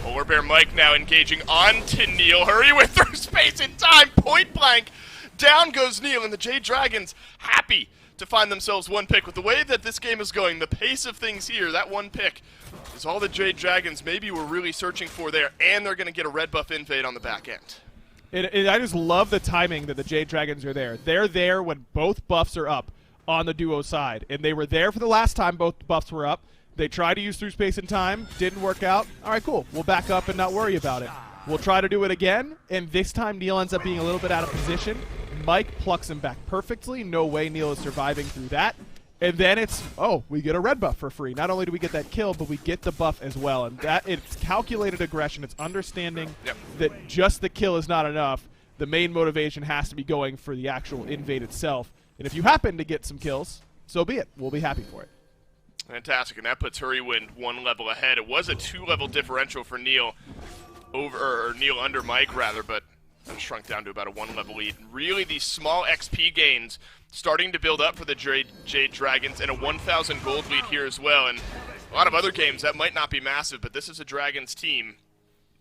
Polar Bear Mike now engaging onto Neil. Hurry with through space and time, point blank. Down goes Neil, and the Jade Dragons happy to find themselves one pick. With the way that this game is going, the pace of things here, that one pick is all the Jade Dragons maybe were really searching for there, and they're going to get a red buff invade on the back end. I just love the timing that the Jade Dragons are there. They're there when both buffs are up on the duo side, and they were there for the last time both buffs were up. They tried to use through space and time, didn't work out. All right, cool. We'll back up and not worry about it. We'll try to do it again, and this time Neil ends up being a little bit out of position. Mike plucks him back perfectly. No way Neil is surviving through that. And then it's, oh, we get a red buff for free. Not only do we get that kill, but we get the buff as well. And that it's calculated aggression. It's understanding that just the kill is not enough. The main motivation has to be going for the actual invade itself. And if you happen to get some kills, so be it. We'll be happy for it. Fantastic, and that puts Hurrywind one level ahead. It was a 2-level differential for Neil or Neil under Mike, rather, but that shrunk down to about a 1-level lead. Really, these small XP gains starting to build up for the Jade Dragons, and a 1,000 gold lead here as well. And a lot of other games, that might not be massive, but this is a Dragons team,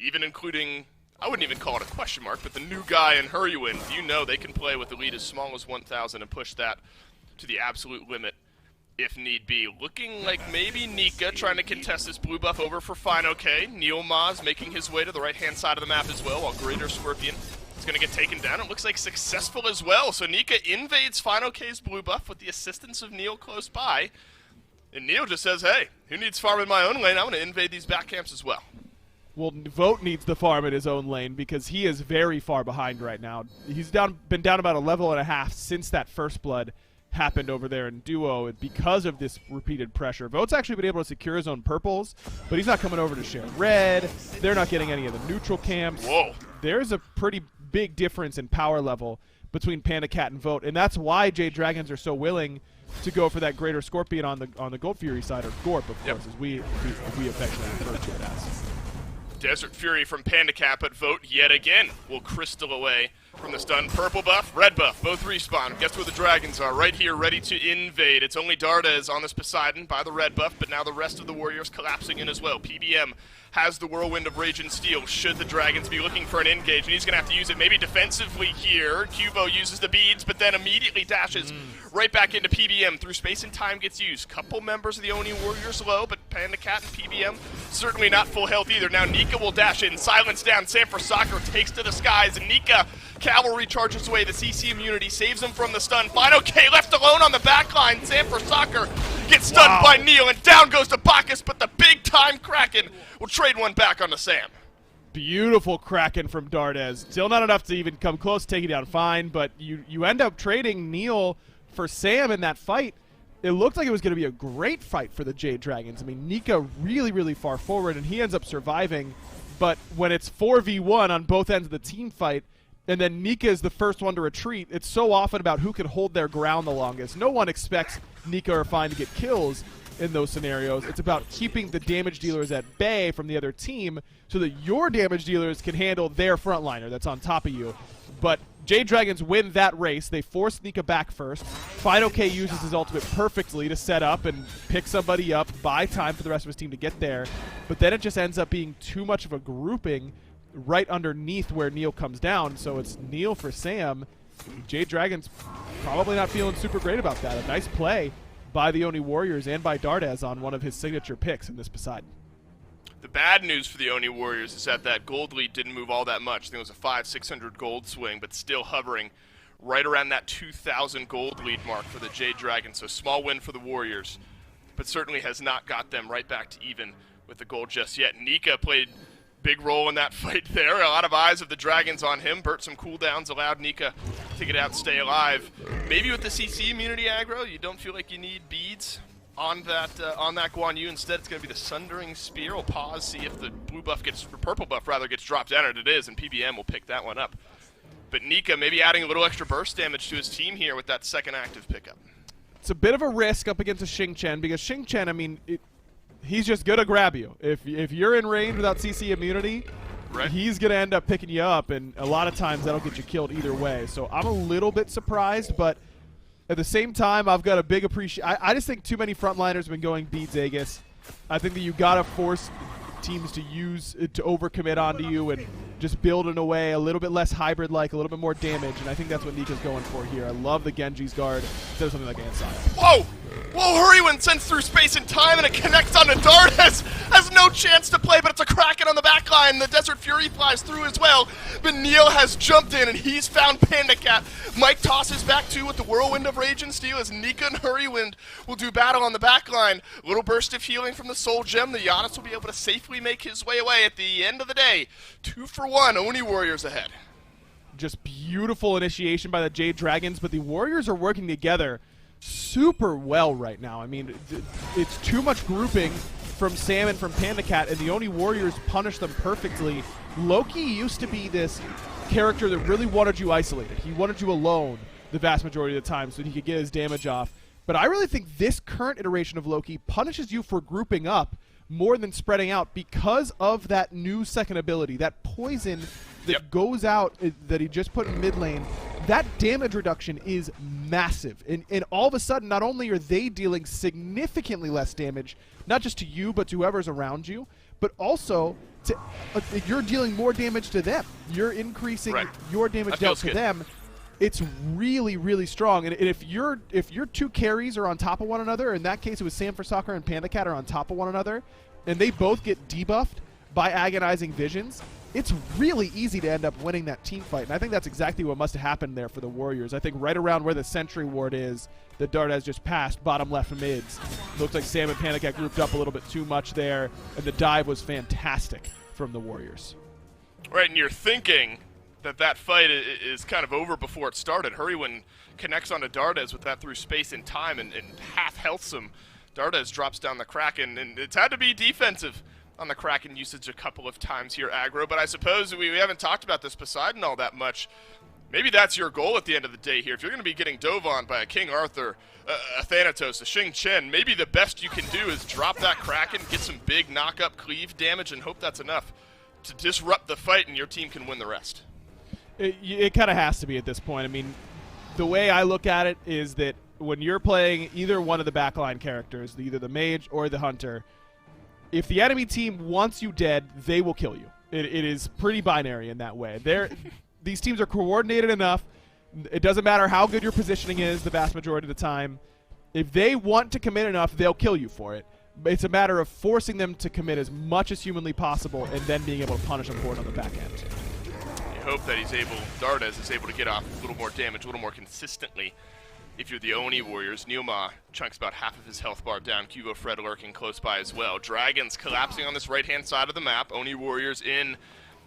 even including, I wouldn't even call it a question mark, but the new guy in Hurrywind, you know they can play with a lead as small as 1,000 and push that to the absolute limit if need be. Looking like maybe Nika trying to contest this blue buff over for Fine OK. Neil Maz making his way to the right-hand side of the map as well, while Greater Scorpion is going to get taken down. It looks like successful as well. So Nika invades Fine OK's blue buff with the assistance of Neil close by. And Neil just says, hey, who needs farm in my own lane? I'm going to invade these back camps as well. Well, Vote needs the farm in his own lane because he is very far behind right now. He's been down about a level and a half since that first blood happened over there in duo because of this repeated pressure. Vote's actually been able to secure his own purples, but he's not coming over to share red. They're not getting any of the neutral camps. Whoa. There's a pretty big difference in power level between Panda Cat and Vote, and that's why Jade Dragons are so willing to go for that Greater Scorpion on the Gold Fury side, or Gorp, of course, as we affectionately refer to it as. Desert Fury from Panda Cat, but Vote yet again will crystal away from the stun. Purple buff, red buff, both respawn. Guess where the Dragons are? Right here, ready to invade. It's only Dardes on this Poseidon by the red buff, but now the rest of the Warriors collapsing in as well. PBM has the Whirlwind of Rage and Steel should the Dragons be looking for an engage, and he's going to have to use it maybe defensively here. Cubo uses the beads, but then immediately dashes right back into PBM. Through space and time gets used. Couple members of the Oni Warriors low, but Panda Cat and PBM certainly not full health either. Now Nika will dash in, silence down. Sanford Soccer takes to the skies, and Nika Cavalry charges away. The CC immunity saves him from the stun. Fine OK left alone on the back line. Sanford Soccer gets stunned by Neil, and down goes to Bacchus, but the big time Kraken will trade one back onto Sam. Beautiful Kraken from Dardes. Still not enough to even come close to taking down Fine, but you end up trading Neil for Sam in that fight. It looked like it was going to be a great fight for the Jade Dragons. I mean, Nika really, really far forward, and he ends up surviving. But when it's 4v1 on both ends of the team fight, and then Nika is the first one to retreat, it's so often about who can hold their ground the longest. No one expects Nika or Fine to get kills in those scenarios. It's about keeping the damage dealers at bay from the other team so that your damage dealers can handle their frontliner that's on top of you. But Jade Dragons win that race. They force Nika back first. Fine OK uses his ultimate perfectly to set up and pick somebody up, buy time for the rest of his team to get there. But then it just ends up being too much of a grouping right underneath where Neil comes down. So it's Neil for Sam. Jade Dragons probably not feeling super great about that. A nice play by the Oni Warriors and by Dardes on one of his signature picks in this Poseidon. The bad news for the Oni Warriors is that gold lead didn't move all that much. I think it was a 500-600 gold swing, but still hovering right around that 2,000 gold lead mark for the Jade Dragons. So small win for the Warriors, but certainly has not got them right back to even with the gold just yet. Nika played big role in that fight there. A lot of eyes of the Dragons on him. Burnt some cooldowns, allowed Nika to get out and stay alive. Maybe with the CC immunity aggro, you don't feel like you need beads on that Guan Yu. Instead, it's going to be the Sundering Spear. We'll pause, see if the blue buff or purple buff rather gets dropped down, and it is, and PBM will pick that one up. But Nika maybe adding a little extra burst damage to his team here with that second active pickup. It's a bit of a risk up against a Xing Chen because Xing Chen, I mean, he's just going to grab you. If you're in range without CC immunity, he's going to end up picking you up, and a lot of times that'll get you killed either way. So I'm a little bit surprised, but at the same time, I've got a big appreciation. I just think too many frontliners have been going beat Zagus. I think that you got to force teams to overcommit onto you and just build in a way a little bit less hybrid-like, a little bit more damage, and I think that's what Nika's going for here. I love the Genji's guard instead of something like Ansai. Whoa! Whoa, Hurrywin sends through space and time, and it connects onto Dardes. Has no chance to play, but it's a Kraken on the back line. The Desert Fury flies through as well, but Neil has jumped in, and he's found Panda Cat. Mike tosses back too with the Whirlwind of Rage and Steel as Nika and Hurrywind will do battle on the back line. Little burst of healing from the Soul Gem. The Giannis will be able to safely make his way away at the end of the day. 2 for 1, Oni Warriors ahead. Just beautiful initiation by the Jade Dragons, but the Warriors are working together super well right now. I mean, it's too much grouping from Sam and from Panda Cat, and the Oni Warriors punish them perfectly. Loki used to be this character that really wanted you isolated. He wanted you alone the vast majority of the time so that he could get his damage off. But I really think this current iteration of Loki punishes you for grouping up more than spreading out because of that new second ability, that poison that goes out that he just put in mid lane. That damage reduction is massive. And all of a sudden, not only are they dealing significantly less damage, not just to you, but to whoever's around you, but also to, you're dealing more damage to them. You're increasing your damage dealt to them. It's really, really strong. And if your 2 carries are on top of one another, in that case it was Sam for Soccer and Panda Cat are on top of one another, and they both get debuffed by agonizing visions, it's really easy to end up winning that team fight. And I think that's exactly what must have happened there for the Warriors. I think right around where the Sentry Ward is, that Dart has just passed, bottom left mids. Looks like Sam and Panda Cat grouped up a little bit too much there, and the dive was fantastic from the Warriors. Right, and you're thinking that fight is kind of over before it started. Hurrywin connects onto Dardes with that through space and time and half healths him. Dardes drops down the Kraken, and it's had to be defensive on the Kraken usage a couple of times here, aggro, but I suppose we haven't talked about this Poseidon all that much. Maybe that's your goal at the end of the day here. If you're going to be getting dove on by a King Arthur, a Thanatos, a Xing Chen, maybe the best you can do is drop that Kraken, get some big knock-up cleave damage, and hope that's enough to disrupt the fight and your team can win the rest. It kind of has to be at this point. I mean, the way I look at it is that when you're playing either one of the backline characters, either the mage or the hunter, if the enemy team wants you dead, they will kill you. It is pretty binary in that way. These teams are coordinated enough. It doesn't matter how good your positioning is the vast majority of the time. If they want to commit enough, they'll kill you for it. It's a matter of forcing them to commit as much as humanly possible and then being able to punish them for it on the back end. You hope that Dardes is able to get off a little more damage, a little more consistently. If you're the Oni Warriors, Neoma chunks about half of his health bar down. Cubo Fred lurking close by as well. Dragons collapsing on this right-hand side of the map. Oni Warriors in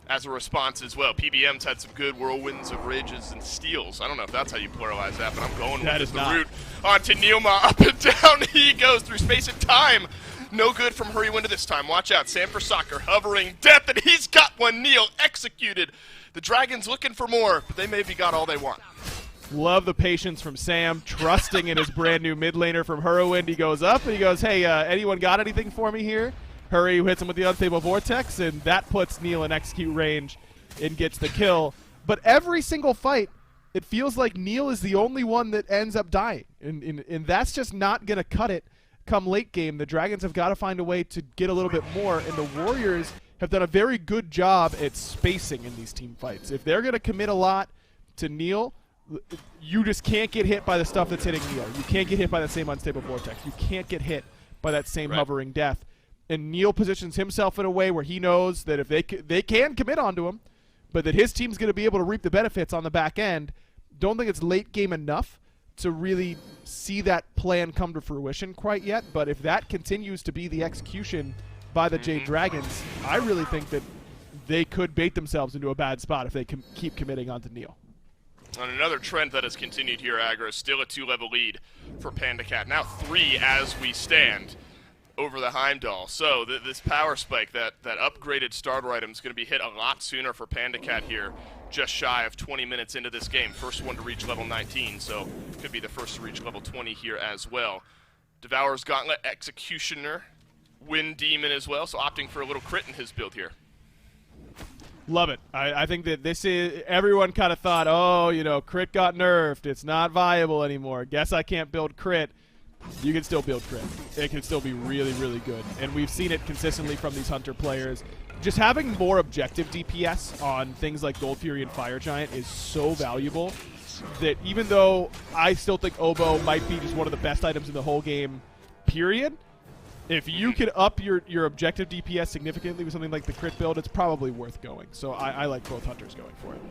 as a response as well. PBM's had some good whirlwinds of rages and steals. I don't know if that's how you pluralize that, but I'm going with the route onto Neoma. Up and down he goes through space and time. No good from Hurrywinda this time. Watch out. Sam for Soccer hovering death, and he's got one. Neil executed. The Dragons looking for more, but they maybe got all they want. Love the patience from Sam, trusting in his brand new mid laner from Hurrywin. He goes up and he goes, hey, anyone got anything for me here? Hurry hits him with the Unstable Vortex, and that puts Neil in execute range and gets the kill. But every single fight, it feels like Neil is the only one that ends up dying. And that's just not going to cut it come late game. The Dragons have got to find a way to get a little bit more, and the Warriors have done a very good job at spacing in these team fights. If they're going to commit a lot to Neil, you just can't get hit by the stuff that's hitting Neil. You can't get hit by that same Unstable Vortex. You can't get hit by that same hovering death. And Neil positions himself in a way where he knows that if they can commit onto him, but that his team's going to be able to reap the benefits on the back end. Don't think it's late game enough to really see that plan come to fruition quite yet, but if that continues to be the execution by the Jade Dragons, I really think that they could bait themselves into a bad spot if they keep committing onto Neil. On another trend that has continued here, Aggro, still a 2-level lead for Panda Cat. Now 3 as we stand over the Heimdall. So this power spike, that upgraded starter item is going to be hit a lot sooner for Panda Cat here, just shy of 20 minutes into this game. First one to reach level 19, so could be the first to reach level 20 here as well. Devourer's Gauntlet, Executioner Wind Demon as well, so opting for a little crit in his build here. Love it. I think that this is, everyone kind of thought, oh, you know, crit got nerfed. It's not viable anymore. Guess I can't build crit. You can still build crit. It can still be really, really good. And we've seen it consistently from these Hunter players. Just having more objective DPS on things like Gold Fury and Fire Giant is so valuable that even though I still think Oboe might be just one of the best items in the whole game, period, if you can up your objective DPS significantly with something like the crit build, it's probably worth going. So I like both Hunters going for it.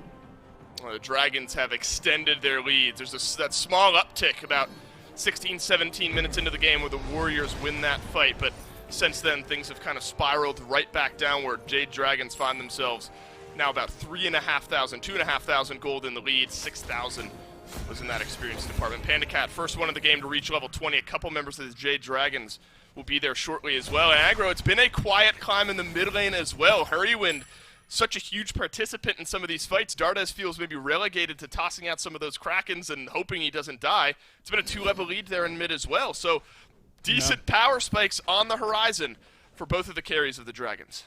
Well, the Dragons have extended their leads. There's that small uptick about 16, 17 minutes into the game where the Warriors win that fight, but since then things have kind of spiraled right back downward. Jade Dragons find themselves now about 3,500, 2,500 gold in the lead, 6,000 was in that experience department. Panda Cat, first one of the game to reach level 20. A couple members of the Jade Dragons will be there shortly as well. And Aggro, it's been a quiet climb in the mid lane as well. Hurrywind, such a huge participant in some of these fights. Dardes feels maybe relegated to tossing out some of those Krakens and hoping he doesn't die. It's been a 2-level lead there in mid as well. So decent power spikes on the horizon for both of the carries of the Dragons.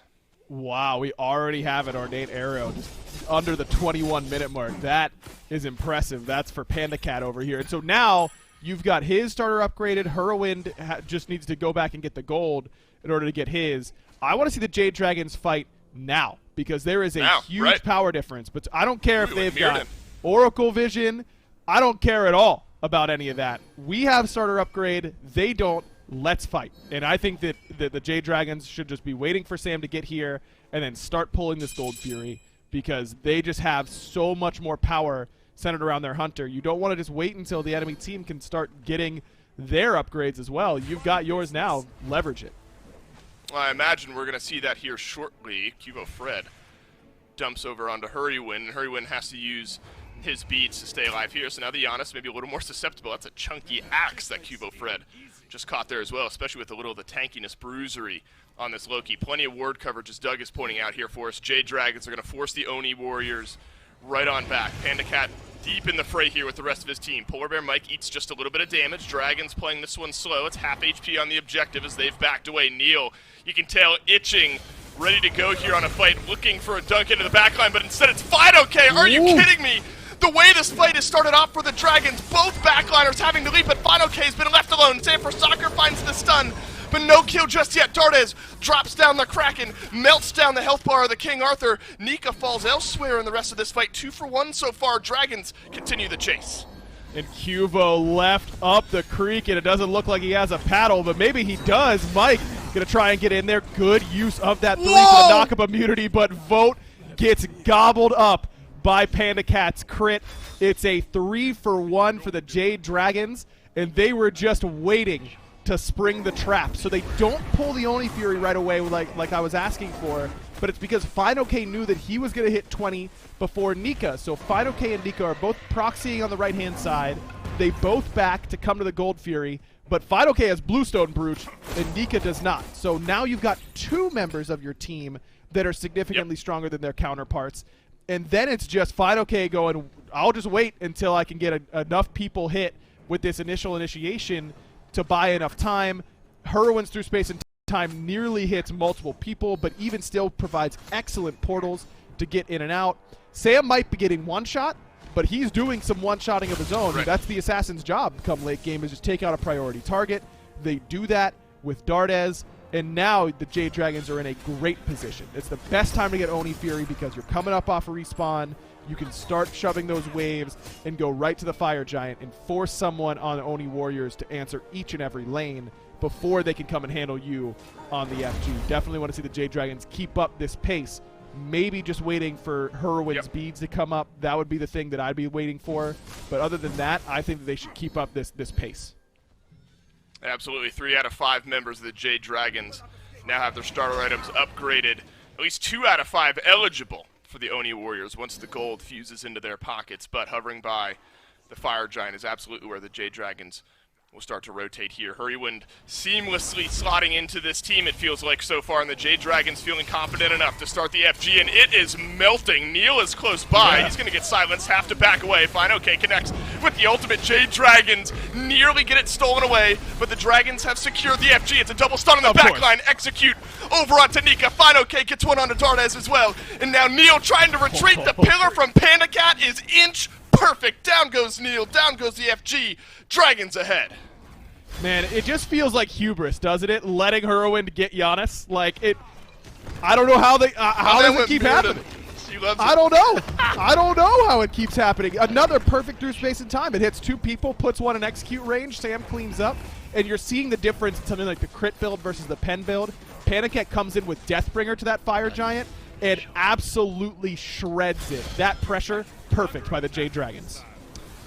Wow, we already have an Ornate Arrow just under the 21-minute mark. That is impressive. That's for Panda Cat over here. And so now you've got his starter upgraded. Hurrywind just needs to go back and get the gold in order to get his. I want to see the Jade Dragons fight now because there is a huge power difference. But I don't care if they've got Oracle Vision. I don't care at all about any of that. We have starter upgrade. They don't. Let's fight. And I think that the Jade Dragons should just be waiting for Sam to get here and then start pulling this Gold Fury because they just have so much more power centered around their Hunter. You don't want to just wait until the enemy team can start getting their upgrades as well. You've got yours now. Leverage it. Well, I imagine we're going to see that here shortly. Cubo Fred dumps over onto Hurrywind, and Hurrywind has to use his beats to stay alive here. So now the Giannis maybe a little more susceptible. That's a chunky axe that Cubo Fred just caught there as well, especially with a little of the tankiness bruisery on this Loki. Plenty of ward coverage, as Doug is pointing out here for us. Jade Dragons are going to force the Oni Warriors right on back. Panda Cat deep in the fray here with the rest of his team. Polar Bear Mike eats just a little bit of damage. Dragons playing this one slow. It's half HP on the objective as they've backed away. Neil, you can tell, itching, ready to go here on a fight, looking for a dunk into the backline, but instead it's Fido-K. Are you kidding me? The way this fight has started off for the Dragons, both backliners having to leap, but Fido-K has been left alone. Sam for Soccer finds the stun, but no kill just yet. Dardes drops down the Kraken, melts down the health bar of the King Arthur. Nika falls elsewhere in the rest of this fight. 2 for 1 so far. Dragons continue the chase. And Cubo left up the creek, and it doesn't look like he has a paddle, but maybe he does. Mike gonna try and get in there. Good use of that 3 for the knock-up immunity, but Vote gets gobbled up by Panda Cat's crit. It's a 3 for 1 for the Jade Dragons, and they were just waiting to spring the trap. So they don't pull the Oni Fury right away like I was asking for, but it's because Fido-K knew that he was going to hit 20 before Nika. So Fido-K and Nika are both proxying on the right-hand side. They both back to come to the Gold Fury, but Fido-K has Bluestone Brooch, and Nika does not. So now you've got 2 members of your team that are significantly stronger than their counterparts. And then it's just Fido-K going, I'll just wait until I can get enough people hit with this initial initiation to buy enough time. Hurwin's through space and time nearly hits multiple people, but even still provides excellent portals to get in and out. Sam might be getting one-shot, but he's doing some one-shotting of his own. Right. That's the Assassin's job come late game, is just take out a priority target. They do that with Dardes. And now the Jade Dragons are in a great position. It's the best time to get Oni Fury because you're coming up off a respawn. You can start shoving those waves and go right to the Fire Giant and force someone on the Oni Warriors to answer each and every lane before they can come and handle you on the FG. Definitely want to see the Jade Dragons keep up this pace. Maybe just waiting for Hurwin's beads to come up. That would be the thing that I'd be waiting for. But other than that, I think that they should keep up this pace. Absolutely. 3 out of 5 members of the Jade Dragons now have their starter items upgraded. At least 2 out of 5 eligible for the Oni Warriors once the gold fuses into their pockets. But hovering by the Fire Giant is absolutely where the Jade Dragons We'll start to rotate here. Hurrywind seamlessly slotting into this team, it feels like so far, and the Jade Dragons feeling confident enough to start the FG, and it is melting. Neil is close by. Yeah. He's going to get silenced, have to back away. Fine, okay, connects with the ultimate. Jade Dragons nearly get it stolen away, but the Dragons have secured the FG. It's a double stun on the backline. Execute over on Tanika. Fine, okay, gets one onto Dardes as well. And now Neil trying to retreat. The pillar from Panda Cat is inch perfect. Down goes Neil, down goes the FG. Dragons ahead. Man, it just feels like hubris, doesn't it? Letting Hurrywind get Giannis. Like, it... I don't know how they... how does it keep happening? I don't know. I don't know how it keeps happening. Another perfect through space and time. It hits two people, puts one in execute range, Sam cleans up, and you're seeing the difference in something like the crit build versus the pen build. Panicat comes in with Deathbringer to that Fire Giant and absolutely shreds it. That pressure, perfect by the Jade Dragons.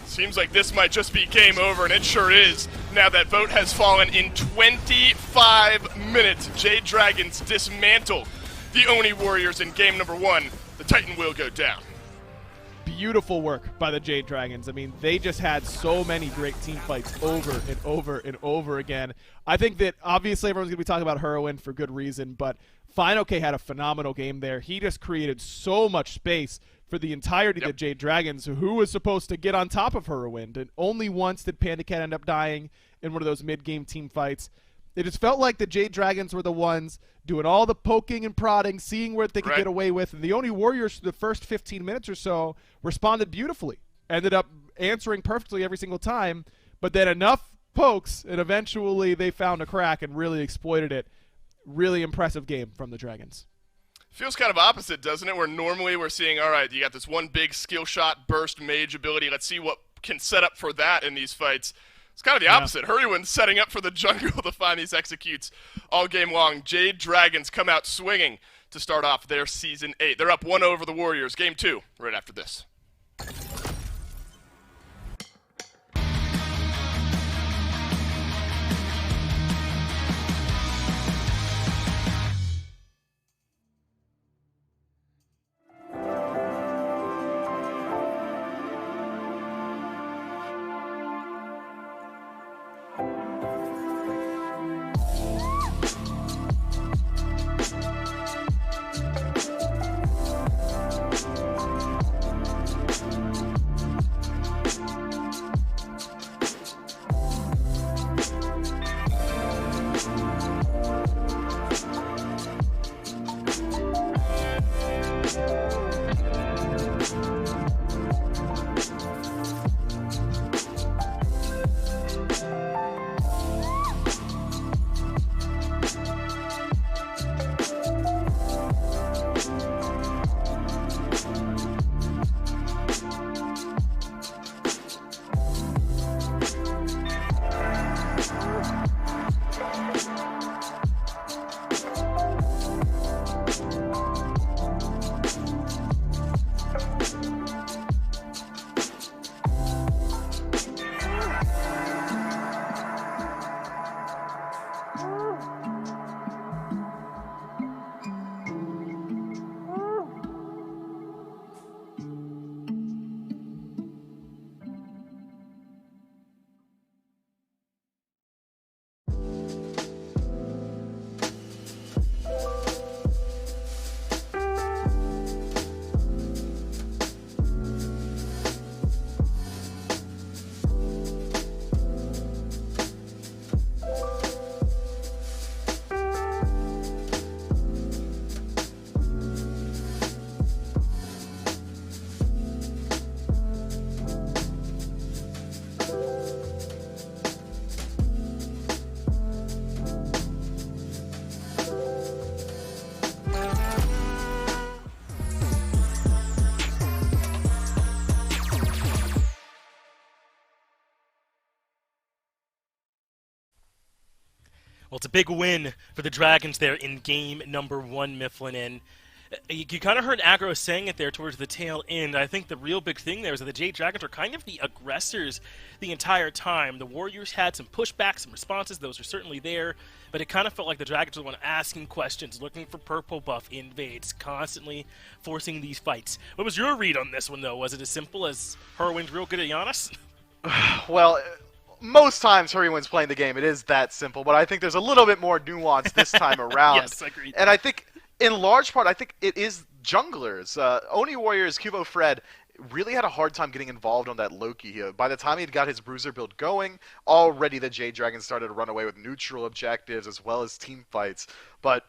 Seems like this might just be game over, and it sure is. Now that vote has fallen in 25 minutes. Jade Dragons dismantle the Oni Warriors in game number 1. The Titan will go down. Beautiful work by the Jade Dragons. I mean, they just had so many great team fights over and over and over again. I think that obviously everyone's going to be talking about Hurrywind for good reason, but FineOK had a phenomenal game there. He just created so much space for the entirety of the Jade Dragons, who was supposed to get on top of Hurrywind. And only once did Panda Cat end up dying in one of those mid-game team fights. It just felt like the Jade Dragons were the ones doing all the poking and prodding, seeing what they could get away with. And the Oni Warriors, the first 15 minutes or so, responded beautifully. Ended up answering perfectly every single time. But then enough pokes, and eventually they found a crack and really exploited it. Really impressive game from the Dragons. Feels kind of opposite, doesn't it? Where normally we're seeing, all right, you got this one big skill shot, burst, mage ability. Let's see what can set up for that in these fights. It's kind of the opposite. Hurrywind setting up for the jungle to find these executes all game long. Jade Dragons come out swinging to start off their Season 8. They're up 1 over the Warriors. Game 2 right after this. Well, it's a big win for the Dragons there in game number 1, Mifflin. And you kind of heard Aggro saying it there towards the tail end. I think the real big thing there is that the Jade Dragons are kind of the aggressors the entire time. The Warriors had some pushbacks, some responses. Those are certainly there. But it kind of felt like the Dragons were the one asking questions, looking for purple buff invades, constantly forcing these fights. What was your read on this one, though? Was it as simple as Hurrywind's real good at Giannis? Well, most times Hurry wins playing the game. It is that simple, but I think there's a little bit more nuance this time around. Yes, agreed. And I think, in large part, I think it is junglers. Oni Warriors, Kubo Fred really had a hard time getting involved on that Loki here. By the time he'd got his Bruiser build going, already the Jade Dragons started to run away with neutral objectives as well as team fights. But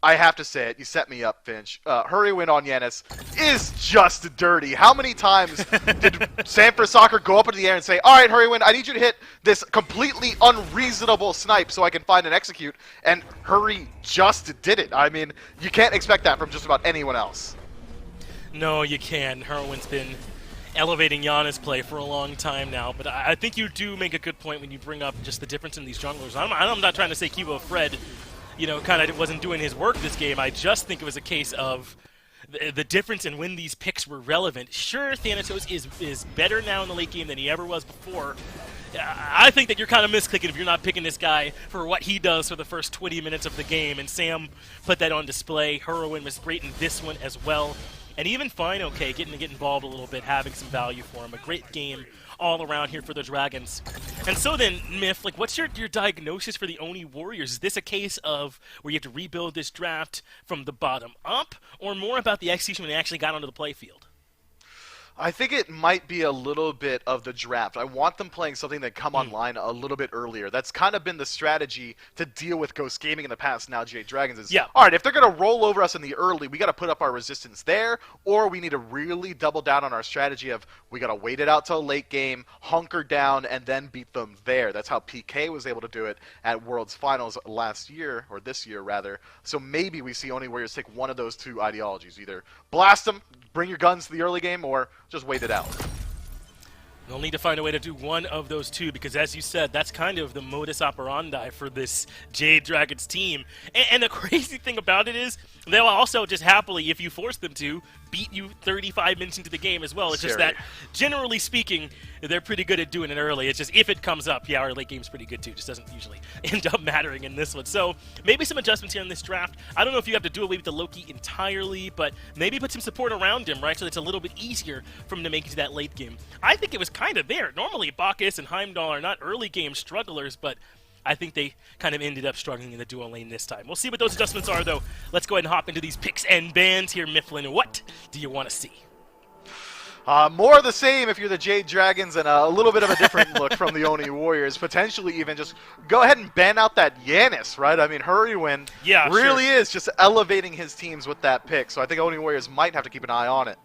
I have to say it, you set me up, Finch. Hurry win on Yanis is just dirty. How many times did Sanford Soccer go up into the air and say, all right, Hurry win, I need you to hit this completely unreasonable snipe so I can find and execute, and Hurry just did it. I mean, you can't expect that from just about anyone else. No, you can. Herwin's been elevating Giannis' play for a long time now, but I think you do make a good point when you bring up just the difference in these junglers. I'm not trying to say Kubo Fred, kind of wasn't doing his work this game. I just think it was a case of the difference in when these picks were relevant. Sure, Thanatos is better now in the late game than he ever was before. I think that you're kind of misclicking if you're not picking this guy for what he does for the first 20 minutes of the game, and Sam put that on display. Herwin was great in this one as well. And even Fine, okay, getting to get involved a little bit, having some value for him. A great game all around here for the Dragons. And so then, Miff, what's your diagnosis for the Oni Warriors? Is this a case of where you have to rebuild this draft from the bottom up, or more about the execution when they actually got onto the playfield? I think it might be a little bit of the draft. I want them playing something that come online a little bit earlier. That's kind of been the strategy to deal with Ghost Gaming in the past. Now Jade Dragons is, all right, if they're going to roll over us in the early, we got to put up our resistance there, or we need to really double down on our strategy of we got to wait it out till late game, hunker down, and then beat them there. That's how PK was able to do it at Worlds Finals last year, or this year rather. So maybe we see Oni Warriors take one of those two ideologies. Either blast them, bring your guns to the early game, or just wait it out. They'll need to find a way to do one of those two because, as you said, that's kind of the modus operandi for this Jade Dragons team. And the crazy thing about it is they'll also just happily, if you force them to, beat you 35 minutes into the game as well. It's just that, generally speaking, they're pretty good at doing it early. It's just if it comes up, our late game's pretty good too. It just doesn't usually end up mattering in this one. So maybe some adjustments here in this draft. I don't know if you have to do away with the Loki entirely, but maybe put some support around him, right? So it's a little bit easier for him to make it to that late game. I think it was kind of there. Normally, Bacchus and Heimdall are not early game strugglers, but I think they kind of ended up struggling in the duo lane this time. We'll see what those adjustments are, though. Let's go ahead and hop into these picks and bans here, Mifflin. What do you want to see? More of the same if you're the Jade Dragons, and a little bit of a different look from the Oni Warriors. Potentially even just go ahead and ban out that Yanis, right? I mean, Hurrywin really is just elevating his teams with that pick. So I think Oni Warriors might have to keep an eye on it.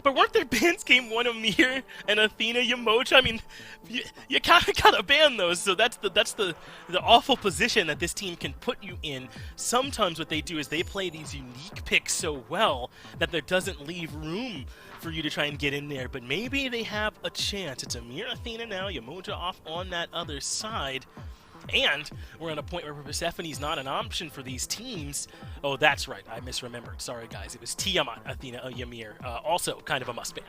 But weren't there bans game one Amir and Athena Yamoja? I mean, you kind of gotta ban those. So that's the awful position that this team can put you in. Sometimes what they do is they play these unique picks so well that there doesn't leave room for you to try and get in there. But maybe they have a chance. It's Amir, Athena now, Yamoja off on that other side. And we're at a point where Persephone's not an option for these teams. Oh, that's right. I misremembered. Sorry, guys. It was Tiamat, Athena, Ymir. Also kind of a must ban.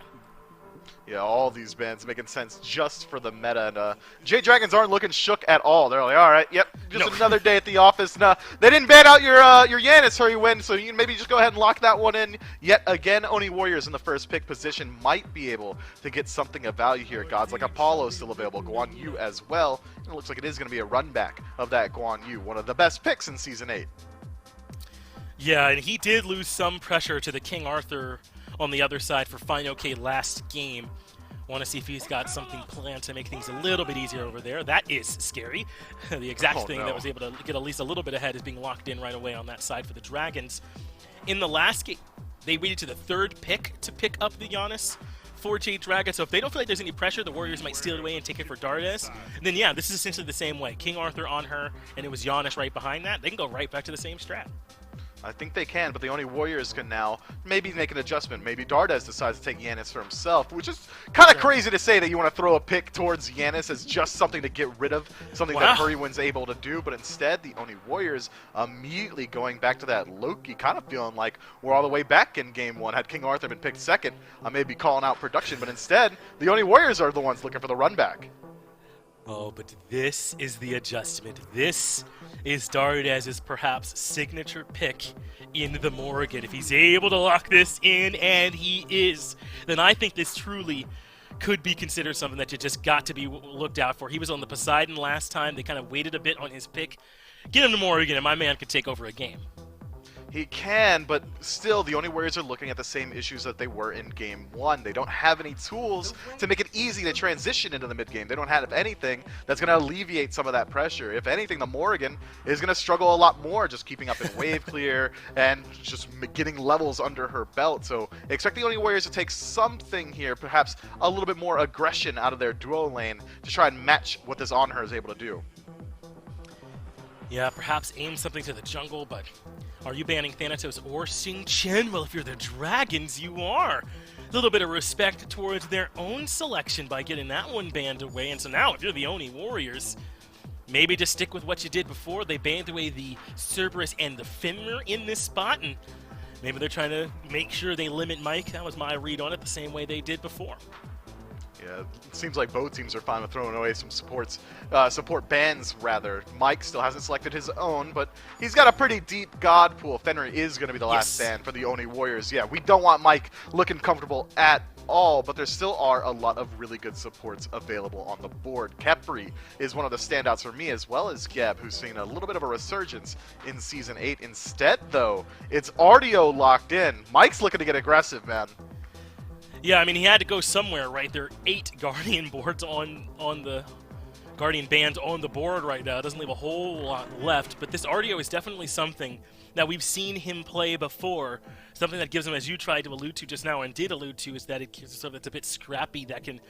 Yeah, all these bans making sense just for the meta. And Jade Dragons aren't looking shook at all. They're like, all right, yep, just another day at the office. Nah, they didn't ban out your Yanis Hurrywin, so you can maybe just go ahead and lock that one in. Yet again, Oni Warriors in the first pick position might be able to get something of value here. Gods like Apollo still available, Guan Yu as well. And it looks like it is going to be a run back of that Guan Yu, one of the best picks in Season 8. Yeah, and he did lose some pressure to the King Arthur on the other side for Fine OK last game. Want to see if he's got something planned to make things a little bit easier over there. That is scary. The exact thing that was able to get at least a little bit ahead is being locked in right away on that side for the Dragons. In the last game, they waited to the third pick to pick up the Giannis for Jade Dragon. So if they don't feel like there's any pressure, the Warriors might steal it away and take it for Dardes. Then yeah, this is essentially the same way. King Arthur on her, and it was Giannis right behind that. They can go right back to the same strat. I think they can, but the Oni Warriors can now maybe make an adjustment. Maybe Dardes decides to take Yanis for himself, which is kind of crazy to say that you want to throw a pick towards Yanis as just something to get rid of, something that Hurrywin's able to do, but instead the Oni Warriors immediately going back to that Loki, kind of feeling like we're all the way back in Game 1. Had King Arthur been picked second, I may be calling out production, but instead the Oni Warriors are the ones looking for the run back. Oh, but this is the adjustment. This is Dardez's perhaps signature pick in the Morrigan. If he's able to lock this in, and he is, then I think this truly could be considered something that you just got to be looked out for. He was on the Poseidon last time. They kind of waited a bit on his pick. Get him to Morrigan, and my man could take over a game. He can, but still, the Oni Warriors are looking at the same issues that they were in Game 1. They don't have any tools to make it easy to transition into the mid-game. They don't have anything that's going to alleviate some of that pressure. If anything, the Morrigan is going to struggle a lot more just keeping up in wave clear and just getting levels under her belt. So expect the Oni Warriors to take something here, perhaps a little bit more aggression out of their duo lane to try and match what this On Her is able to do. Yeah, perhaps aim something to the jungle, but are you banning Thanatos or Xing Chen? Well, if you're the Dragons, you are. A little bit of respect towards their own selection by getting that one banned away. And so now, if you're the Oni Warriors, maybe just stick with what you did before. They banned away the Cerberus and the Fenrir in this spot, and maybe they're trying to make sure they limit Mike. That was my read on it, the same way they did before. Yeah, it seems like both teams are fine with throwing away some support bans, rather. Mike still hasn't selected his own, but he's got a pretty deep god pool. Fenrir is going to be the last ban for the Oni Warriors. Yeah, we don't want Mike looking comfortable at all, but there still are a lot of really good supports available on the board. Kepri is one of the standouts for me, as well as Geb, who's seen a little bit of a resurgence in Season 8. Instead, though, it's Artio locked in. Mike's looking to get aggressive, man. Yeah, I mean, he had to go somewhere, right? There are 8 Guardian boards on the Guardian bands on the board right now. It doesn't leave a whole lot left, but this Artio is definitely something that we've seen him play before. Something that gives him, as you tried to allude to just now and did allude to, is that it's a bit scrappy, that can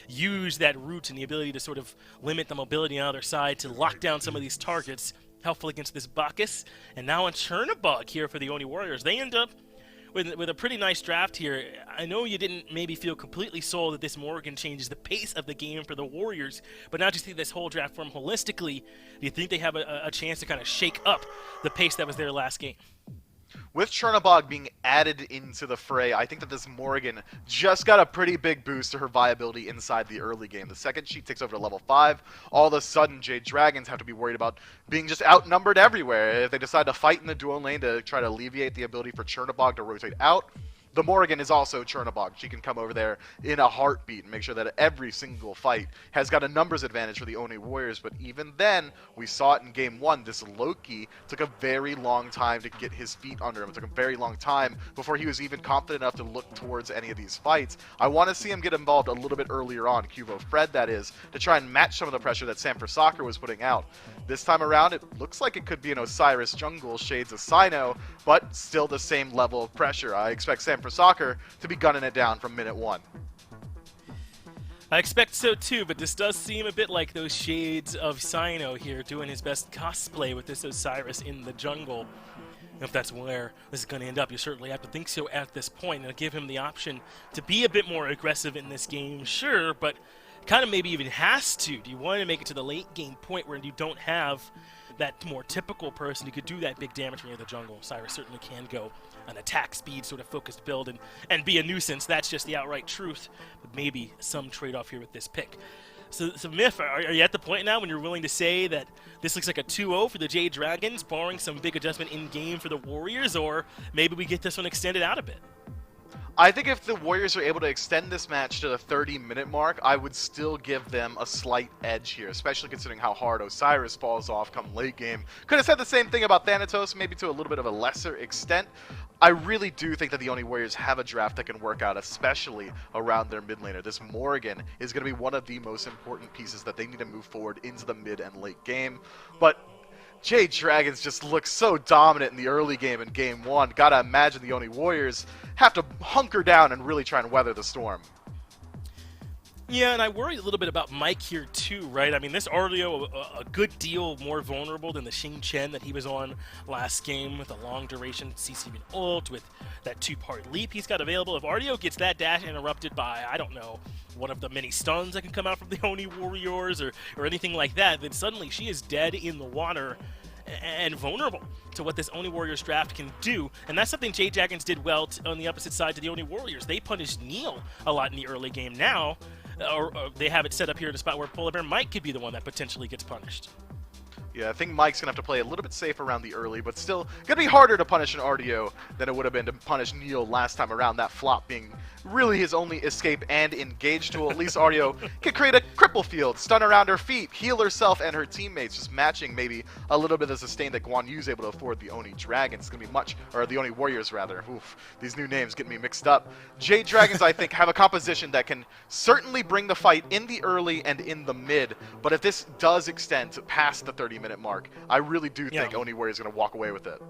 use that root and the ability to sort of limit the mobility on the other side to lock down some of these targets. Helpful against this Bacchus. And now on Chernobog here for the Oni Warriors. They end up with a pretty nice draft here. I know you didn't maybe feel completely sold that this Morrigan changes the pace of the game for the Warriors, but now just see this whole draft from holistically, do you think they have a chance to kind of shake up the pace that was their last game? With Chernobog being added into the fray, I think that this Morrigan just got a pretty big boost to her viability inside the early game. The second she takes over to level 5, all of a sudden Jade Dragons have to be worried about being just outnumbered everywhere. If they decide to fight in the dual lane to try to alleviate the ability for Chernobog to rotate out, the Morrigan is also Chernobog. She can come over there in a heartbeat and make sure that every single fight has got a numbers advantage for the Oni Warriors. But even then, we saw it in Game 1. This Loki took a very long time to get his feet under him. It took a very long time before he was even confident enough to look towards any of these fights. I want to see him get involved a little bit earlier on, Cubo Fred that is, to try and match some of the pressure that Sam for Soccer was putting out. This time around, it looks like it could be an Osiris jungle, shades of Sino, but still the same level of pressure. I expect Sam for Soccer to be gunning it down from minute 1. I expect so too, but this does seem a bit like those shades of Sino here doing his best cosplay with this Osiris in the jungle. If that's where this is going to end up, you certainly have to think so at this point, and give him the option to be a bit more aggressive in this game, sure, but kind of maybe even has to. Do you want to make it to the late game point where you don't have that more typical person who could do that big damage near the jungle? Cyrus certainly can go an attack speed sort of focused build and be a nuisance. That's just the outright truth, but maybe some trade-off here with this pick. So Myth, are you at the point now when you're willing to say that this looks like a 2-0 for the Jade Dragons, barring some big adjustment in-game for the Warriors, or maybe we get this one extended out a bit? I think if the Warriors are able to extend this match to the 30-minute mark, I would still give them a slight edge here, especially considering how hard Osiris falls off come late game. Could have said the same thing about Thanatos, maybe to a little bit of a lesser extent. I really do think that the Oni Warriors have a draft that can work out, especially around their mid laner. This Morrigan is going to be one of the most important pieces that they need to move forward into the mid and late game. But Jade Dragons just look so dominant in the early game in Game 1. Gotta imagine the Oni Warriors have to hunker down and really try and weather the storm. Yeah, and I worry a little bit about Mike here too, right? I mean, this Artio a good deal more vulnerable than the Xing Chen that he was on last game with a long duration CC ult with that 2-part leap he's got available. If Artio gets that dash interrupted by, I don't know, one of the many stuns that can come out from the Oni Warriors or anything like that, then suddenly she is dead in the water and vulnerable to what this Oni Warriors draft can do. And that's something Jade Dragons did well on the opposite side to the Oni Warriors. They punished Neil a lot in the early game. Now, or they have it set up here at a spot where Polar Bear Mike could be the one that potentially gets punished. Yeah, I think Mike's going to have to play a little bit safe around the early, but still going to be harder to punish an RDO than it would have been to punish Neil last time around, that flop being really his only escape and engage tool. At least RDO can create a cripple field, stun around her feet, heal herself and her teammates, just matching maybe a little bit of the sustain that Guan Yu's able to afford the Oni Dragons. It's going to be much, or the Oni Warriors rather. Oof, these new names get me mixed up. Jade Dragons, I think, have a composition that can certainly bring the fight in the early and in the mid, but if this does extend past the 30-minute mark, I really do think Oni Warriors is going to walk away with it.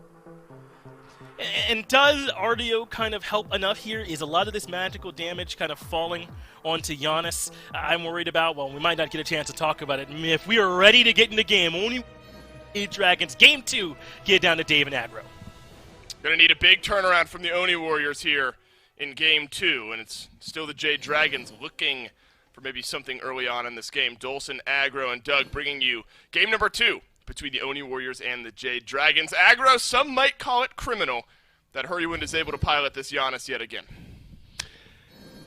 And does RDO kind of help enough here? Is a lot of this magical damage kind of falling onto Giannis? I'm worried about, well, we might not get a chance to talk about it. If we are ready to get in the game, only Dragons, game 2, get down to Dave and Aggro. Gonna need a big turnaround from the Oni Warriors here in game 2, and it's still the Jade Dragons looking for maybe something early on in this game. Dolson, Aggro, and Doug bringing you game number 2 between the Oni Warriors and the Jade Dragons. Aggro, some might call it criminal that hi-rez is able to pilot this Giannis yet again.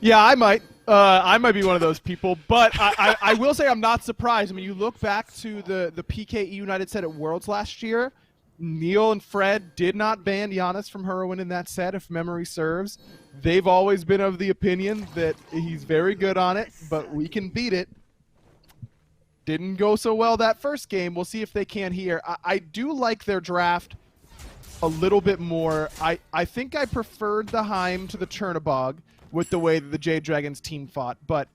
Yeah, I might. I might be one of those people, but I will say I'm not surprised. I mean, you look back to the PKE United set at Worlds last year, Neil and Fred did not ban Giannis from hi-rez in that set, if memory serves. They've always been of the opinion that he's very good on it, but we can beat it. Didn't go so well that first game. We'll see if they can here. I do like their draft a little bit more. I think I preferred the Heim to the Chernobog with the way that the Jade Dragons team fought, but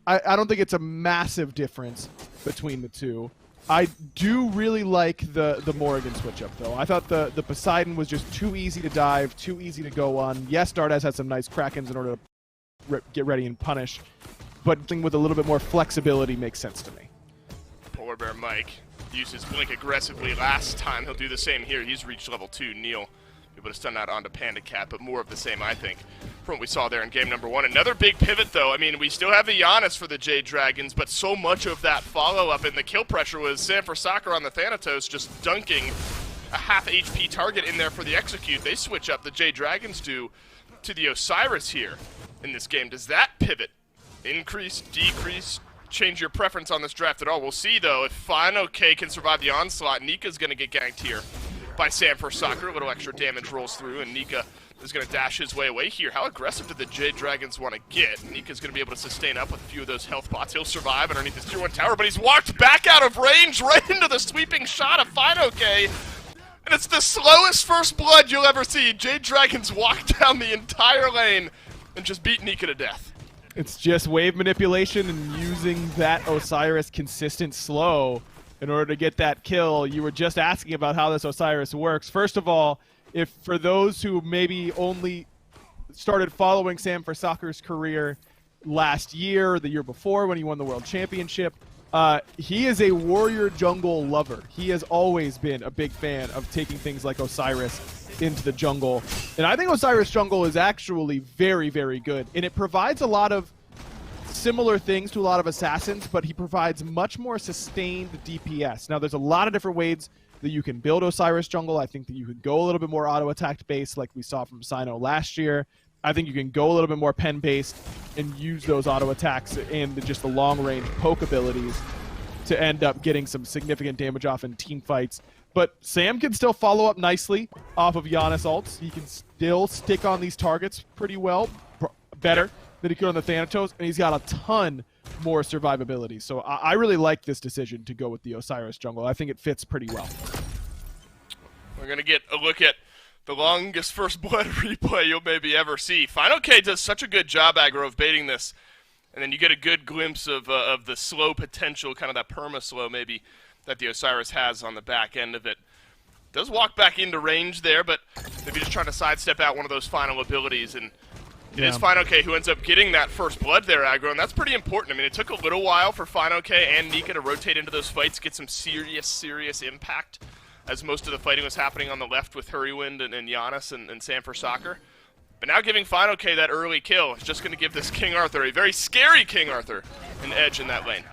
I don't think it's a massive difference between the two. I do really like the Morrigan switch up, though. I thought the Poseidon was just too easy to dive, too easy to go on. Yes, Dardas had some nice Krakens in order to get ready and punish, but something with a little bit more flexibility makes sense to me. Polar Bear Mike used his blink aggressively last time. He'll do the same here. He's reached level 2. Neil able to stun that onto Panda Cat, but more of the same, I think, from what we saw there in game number 1. Another big pivot, though. I mean, we still have the Giannis for the Jade Dragons, but so much of that follow-up and the kill pressure was Sanford Soccer on the Thanatos just dunking a half HP target in there for the execute. They switch up, the Jade Dragons do, to the Osiris here in this game. Does that pivot increase, decrease, change your preference on this draft at all? We'll see, though. If FineOK can survive the onslaught, Nika's going to get ganked here by Sanford Soccer. A little extra damage rolls through, and Nika is going to dash his way away here. How aggressive did the Jade Dragons want to get? Nika's going to be able to sustain up with a few of those health pots. He'll survive underneath this tier 1 tower, but he's walked back out of range right into the sweeping shot of FineOK. And it's the slowest first blood you'll ever see. Jade Dragons walk down the entire lane and just beat Nika to death. It's just wave manipulation and using that Osiris consistent slow in order to get that kill. You were just asking about how this Osiris works. First of all, if for those who maybe only started following Sam for Soccer's career last year or the year before when he won the World Championship, he is a warrior jungle lover. He has always been a big fan of taking things like Osiris into the jungle. And I think Osiris jungle is actually very, very good. And it provides a lot of similar things to a lot of assassins, but he provides much more sustained DPS. Now, there's a lot of different ways that you can build Osiris jungle. I think that you could go a little bit more auto-attacked based like we saw from Sino last year. I think you can go a little bit more pen based and use those auto-attacks and just the long-range poke abilities to end up getting some significant damage off in team fights. But Sam can still follow up nicely off of Giannis ults. He can still stick on these targets pretty well, better than he could on the Thanatos, and he's got a ton more survivability. So I really like this decision to go with the Osiris jungle. I think it fits pretty well. We're going to get a look at the longest first blood replay you'll maybe ever see. FineOK does such a good job, Aggro, of baiting this, and then you get a good glimpse of the slow potential, kind of that perma-slow maybe, that the Osiris has on the back end of it. Does walk back into range there, but maybe just trying to sidestep out one of those final abilities, and it is FineOK who ends up getting that first blood there, Aggro, and that's pretty important. I mean, it took a little while for FineOK and Nika to rotate into those fights, get some serious impact, as most of the fighting was happening on the left with hi-rez and Giannis and Sanford Soccer. But now giving FineOK that early kill is just going to give this King Arthur, a very scary King Arthur, an edge in that lane.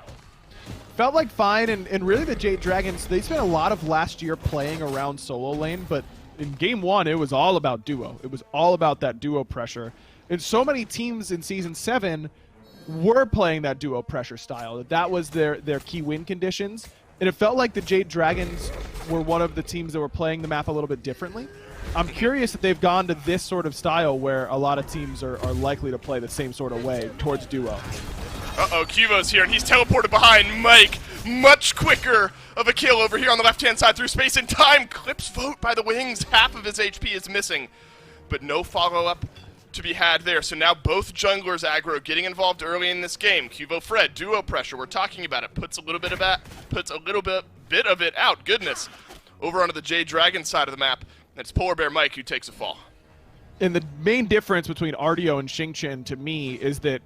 Felt like fine, and really the Jade Dragons, they spent a lot of last year playing around solo lane, but in game 1, it was all about duo. It was all about that duo pressure. And so many teams in Season 7 were playing that duo pressure style. That was their key win conditions. and it felt like the Jade Dragons were one of the teams that were playing the map a little bit differently. I'm curious if they've gone to this sort of style where a lot of teams are likely to play the same sort of way towards duo. Uh-oh, Cuvo's here, and he's teleported behind Mike. Much quicker of a kill over here on the left-hand side through space and time. Clips Vote by the wings. Half of his HP is missing, but no follow-up to be had there. So now both junglers aggro getting involved early in this game. Cuvo Fred, duo pressure. We're talking about it. Puts a little bit of it out. Goodness. Over onto the Jade Dragon side of the map. It's Polar Bear Mike who takes a fall. And the main difference between Artio and Xingqian to me is that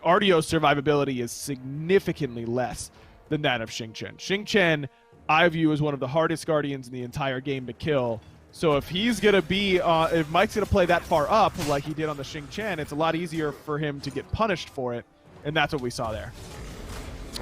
Artio's survivability is significantly less than that of Xingqian. Xingqian, I view as one of the hardest Guardians in the entire game to kill. So if he's going to be, if Mike's going to play that far up like he did on the Xingqian, it's a lot easier for him to get punished for it. And that's what we saw there.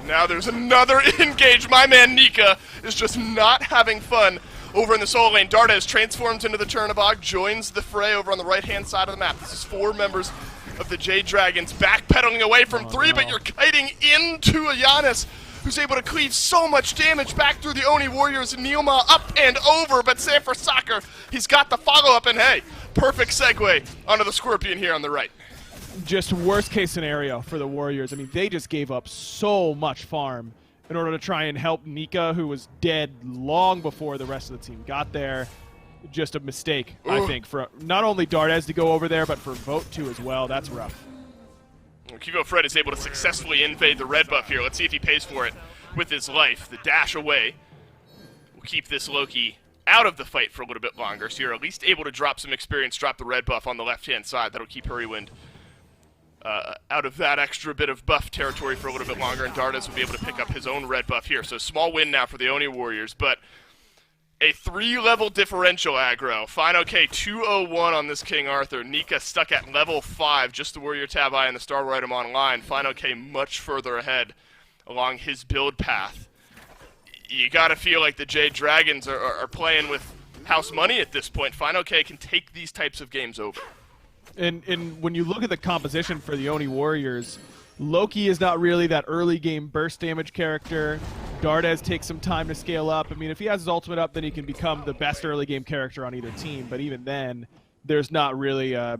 Now there's another engage. My man Nika is just not having fun over in the solo lane. Dardes transforms into the Chernobog, joins the fray over on the right-hand side of the map. This is 4 members of the Jade Dragons backpedaling away from 3, but you're kiting into a Giannis who's able to cleave so much damage back through the Oni Warriors. Neilma up and over, but Sanford Soccer, he's got the follow-up, and hey, perfect segue onto the Scorpion here on the right. Just worst case scenario for the Warriors. I mean, they just gave up so much farm in order to try and help Nika, who was dead long before the rest of the team got there. Just a mistake, I think, for not only Dardes to go over there, but for Vote too as well. That's rough. Cuvo Fred is able to successfully invade the red buff here. Let's see if he pays for it with his life. The dash away will keep this Loki out of the fight for a little bit longer, so you're at least able to drop some experience, drop the red buff on the left-hand side. That'll keep Hurrywind out of that extra bit of buff territory for a little bit longer, and Dardes will be able to pick up his own red buff here. So small win now for the Oni Warriors, but a 3-level differential aggro. Final K 201 on this King Arthur. Nika stuck at level 5, just the Warrior Tab Eye and the Star Item online. Final K much further ahead along his build path. You gotta feel like the Jade Dragons are playing with house money at this point. Final K can take these types of games over. And when you look at the composition for the Oni Warriors, Loki is not really that early game burst damage character. Dardes takes some time to scale up. I mean, if he has his ultimate up, then he can become the best early game character on either team. But even then, there's not really a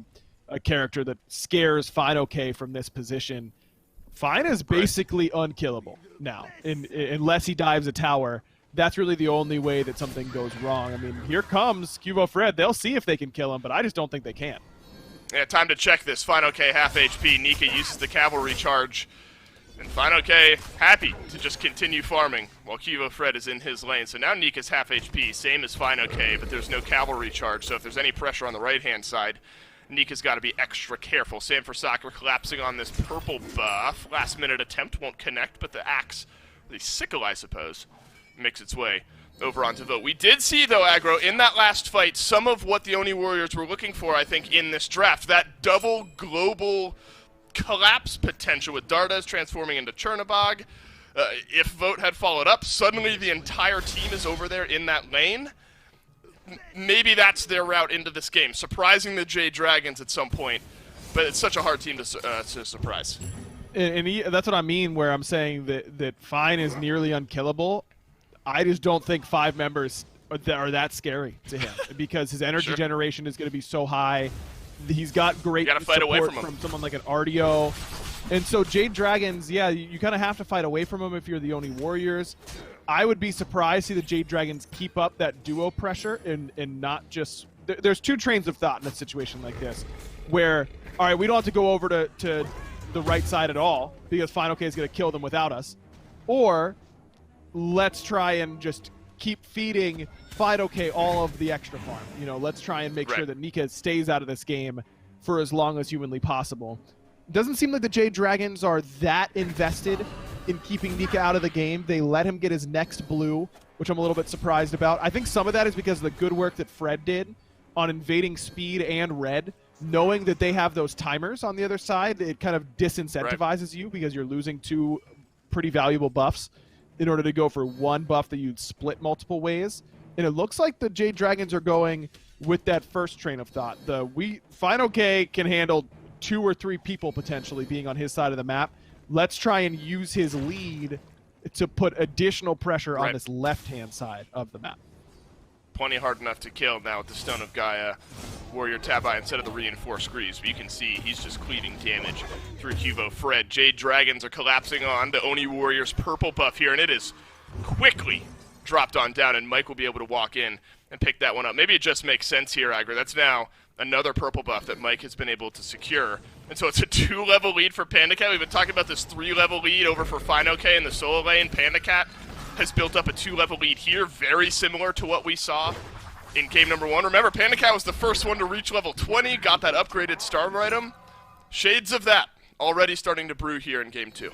character that scares Final K from this position. Fine is basically unkillable now, unless he dives a tower. That's really the only way that something goes wrong. I mean, here comes Cuvo Fred. They'll see if they can kill him, but I just don't think they can. Yeah, time to check this. Final K half HP. Nika uses the cavalry charge. And Final K happy to just continue farming while Cuvo Fred is in his lane. So now Nika's half HP, same as Final K, but there's no cavalry charge. So if there's any pressure on the right-hand side, Nika's got to be extra careful. Sanford Soccer collapsing on this purple buff. Last-minute attempt won't connect, but the axe, the sickle, I suppose, makes its way over onto Vote. We did see, though, Aggro, in that last fight, some of what the Oni Warriors were looking for, I think, in this draft. That double global collapse potential with Dardes transforming into Chernobog. If Vote had followed up, suddenly the entire team is over there in that lane. Maybe that's their route into this game, surprising the Jade Dragons at some point, but it's such a hard team to surprise. And that's what I mean, where I'm saying that Fine is nearly unkillable. I just don't think 5 members are that scary to him because his energy generation is going to be so high. He's got great support from someone like an Artio. And so Jade Dragons, yeah, you kind of have to fight away from him if you're the Oni Warriors. I would be surprised to see the Jade Dragons keep up that duo pressure and not just... There's 2 trains of thought in a situation like this where, all right, we don't have to go over to the right side at all because Final K is going to kill them without us. Or let's try and just keep feeding Final K all of the extra farm. You know, let's try and make sure that Nika stays out of this game for as long as humanly possible. It doesn't seem like the Jade Dragons are that invested in keeping Nika out of the game. They let him get his next blue, which I'm a little bit surprised about. I think some of that is because of the good work that Fred did on invading speed and red. Knowing that they have those timers on the other side, it kind of disincentivizes you because you're losing 2 pretty valuable buffs in order to go for 1 buff that you'd split multiple ways. And it looks like the Jade Dragons are going with that first train of thought. Final K can handle 2 or 3 people potentially being on his side of the map. Let's try and use his lead to put additional pressure on this left-hand side of the map. Plenty hard enough to kill now with the Stone of Gaia Warrior Tabi instead of the reinforced Greaves. But you can see he's just cleaving damage through Cuvo. Fred, Jade Dragons are collapsing on the Oni Warriors purple buff here, and it is quickly dropped on down, and Mike will be able to walk in and pick that one up. Maybe it just makes sense here, Agra. That's now another purple buff that Mike has been able to secure. And so it's a 2-level lead for PandaCat. We've been talking about this 3-level lead over for FineOK in the solo lane. PandaCat has built up a 2-level lead here, very similar to what we saw in game number 1. Remember, PandaCat was the first one to reach level 20, got that upgraded starter item. Shades of that already starting to brew here in game 2.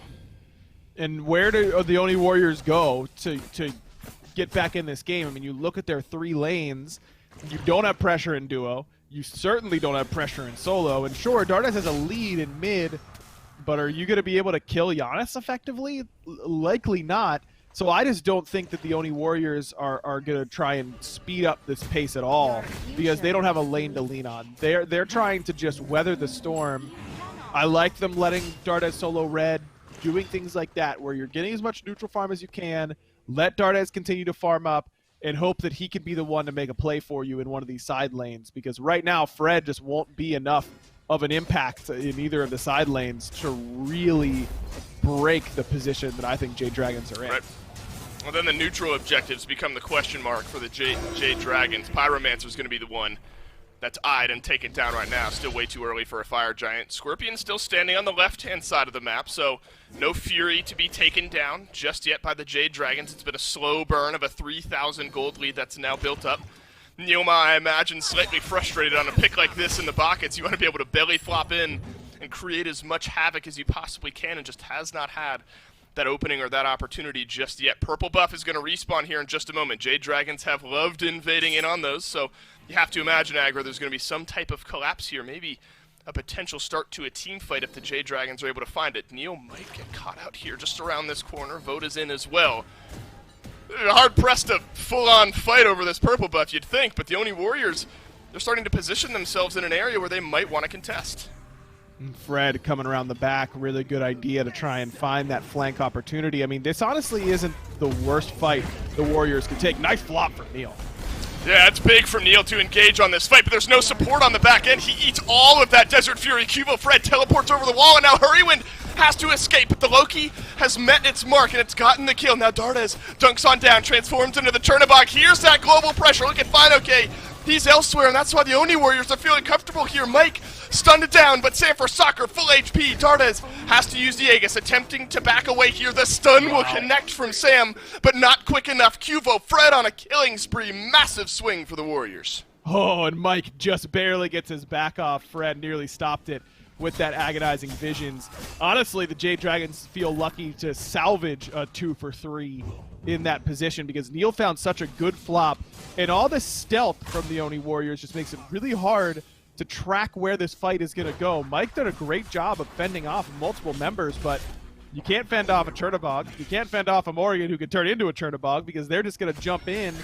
And where do the Oni Warriors go to get back in this game? I mean, you look at their 3 lanes, you don't have pressure in duo, you certainly don't have pressure in solo, and sure, Dardes has a lead in mid, but are you going to be able to kill Giannis effectively? Likely not. So I just don't think that the Oni Warriors are going to try and speed up this pace at all, because they don't have a lane to lean on. They're trying to just weather the storm. I like them letting Dardes solo red, doing things like that, where you're getting as much neutral farm as you can, let Dardes continue to farm up, and hope that he can be the one to make a play for you in one of these side lanes, because right now Fred just won't be enough of an impact in either of the side lanes to really break the position that I think Jade Dragons are in. Right. Well, then the neutral objectives become the question mark for the Jade Dragons. Pyromancer's going to be the one that's eyed and taken down right now. Still way too early for a Fire Giant. Scorpion still standing on the left-hand side of the map, so no Fury to be taken down just yet by the Jade Dragons. It's been a slow burn of a 3,000 gold lead that's now built up. Neilma, I imagine, slightly frustrated on a pick like this in the buckets. You want to be able to belly flop in and create as much havoc as you possibly can, and just has not had that opening or that opportunity just yet. Purple buff is going to respawn here in just a moment. Jade Dragons have loved invading in on those, so you have to imagine, Agra, there's going to be some type of collapse here, maybe a potential start to a team fight if the Jade Dragons are able to find it. Neil might get caught out here just around this corner. Vote is in as well. Hard-pressed to full-on fight over this purple buff, you'd think, but the Oni Warriors, they're starting to position themselves in an area where they might want to contest. Fred coming around the back, really good idea to try and find that flank opportunity. I mean, this honestly isn't the worst fight the Warriors could take. Nice flop for Neil. Yeah, it's big for Neil to engage on this fight, but there's no support on the back end. He eats all of that Desert Fury. Cuvo Fred teleports over the wall, and now Hurrywind has to escape, but the Loki has met its mark, and it's gotten the kill. Now Dardes dunks on down, transforms into the Chernobog. Here's that global pressure. Look at FineOK. He's elsewhere, and that's why the Oni Warriors are feeling comfortable here. Mike stunned down, but Sanford Soccer, full HP. Dardes has to use the Aegis, attempting to back away here. The stun will connect from Sam, but not quick enough. Cuvo Fred on a killing spree. Massive swing for the Warriors. Oh, and Mike just barely gets his back off. Fred nearly stopped it with that agonizing visions. Honestly, the Jade Dragons feel lucky to salvage a 2 for 3 in that position, because Neil found such a good flop, and all this stealth from the Oni Warriors just makes it really hard to track where this fight is going to go. Mike did a great job of fending off multiple members, but you can't fend off a Chernobog. You can't fend off a Morrigan who can turn into a Chernobog, because they're just going to jump in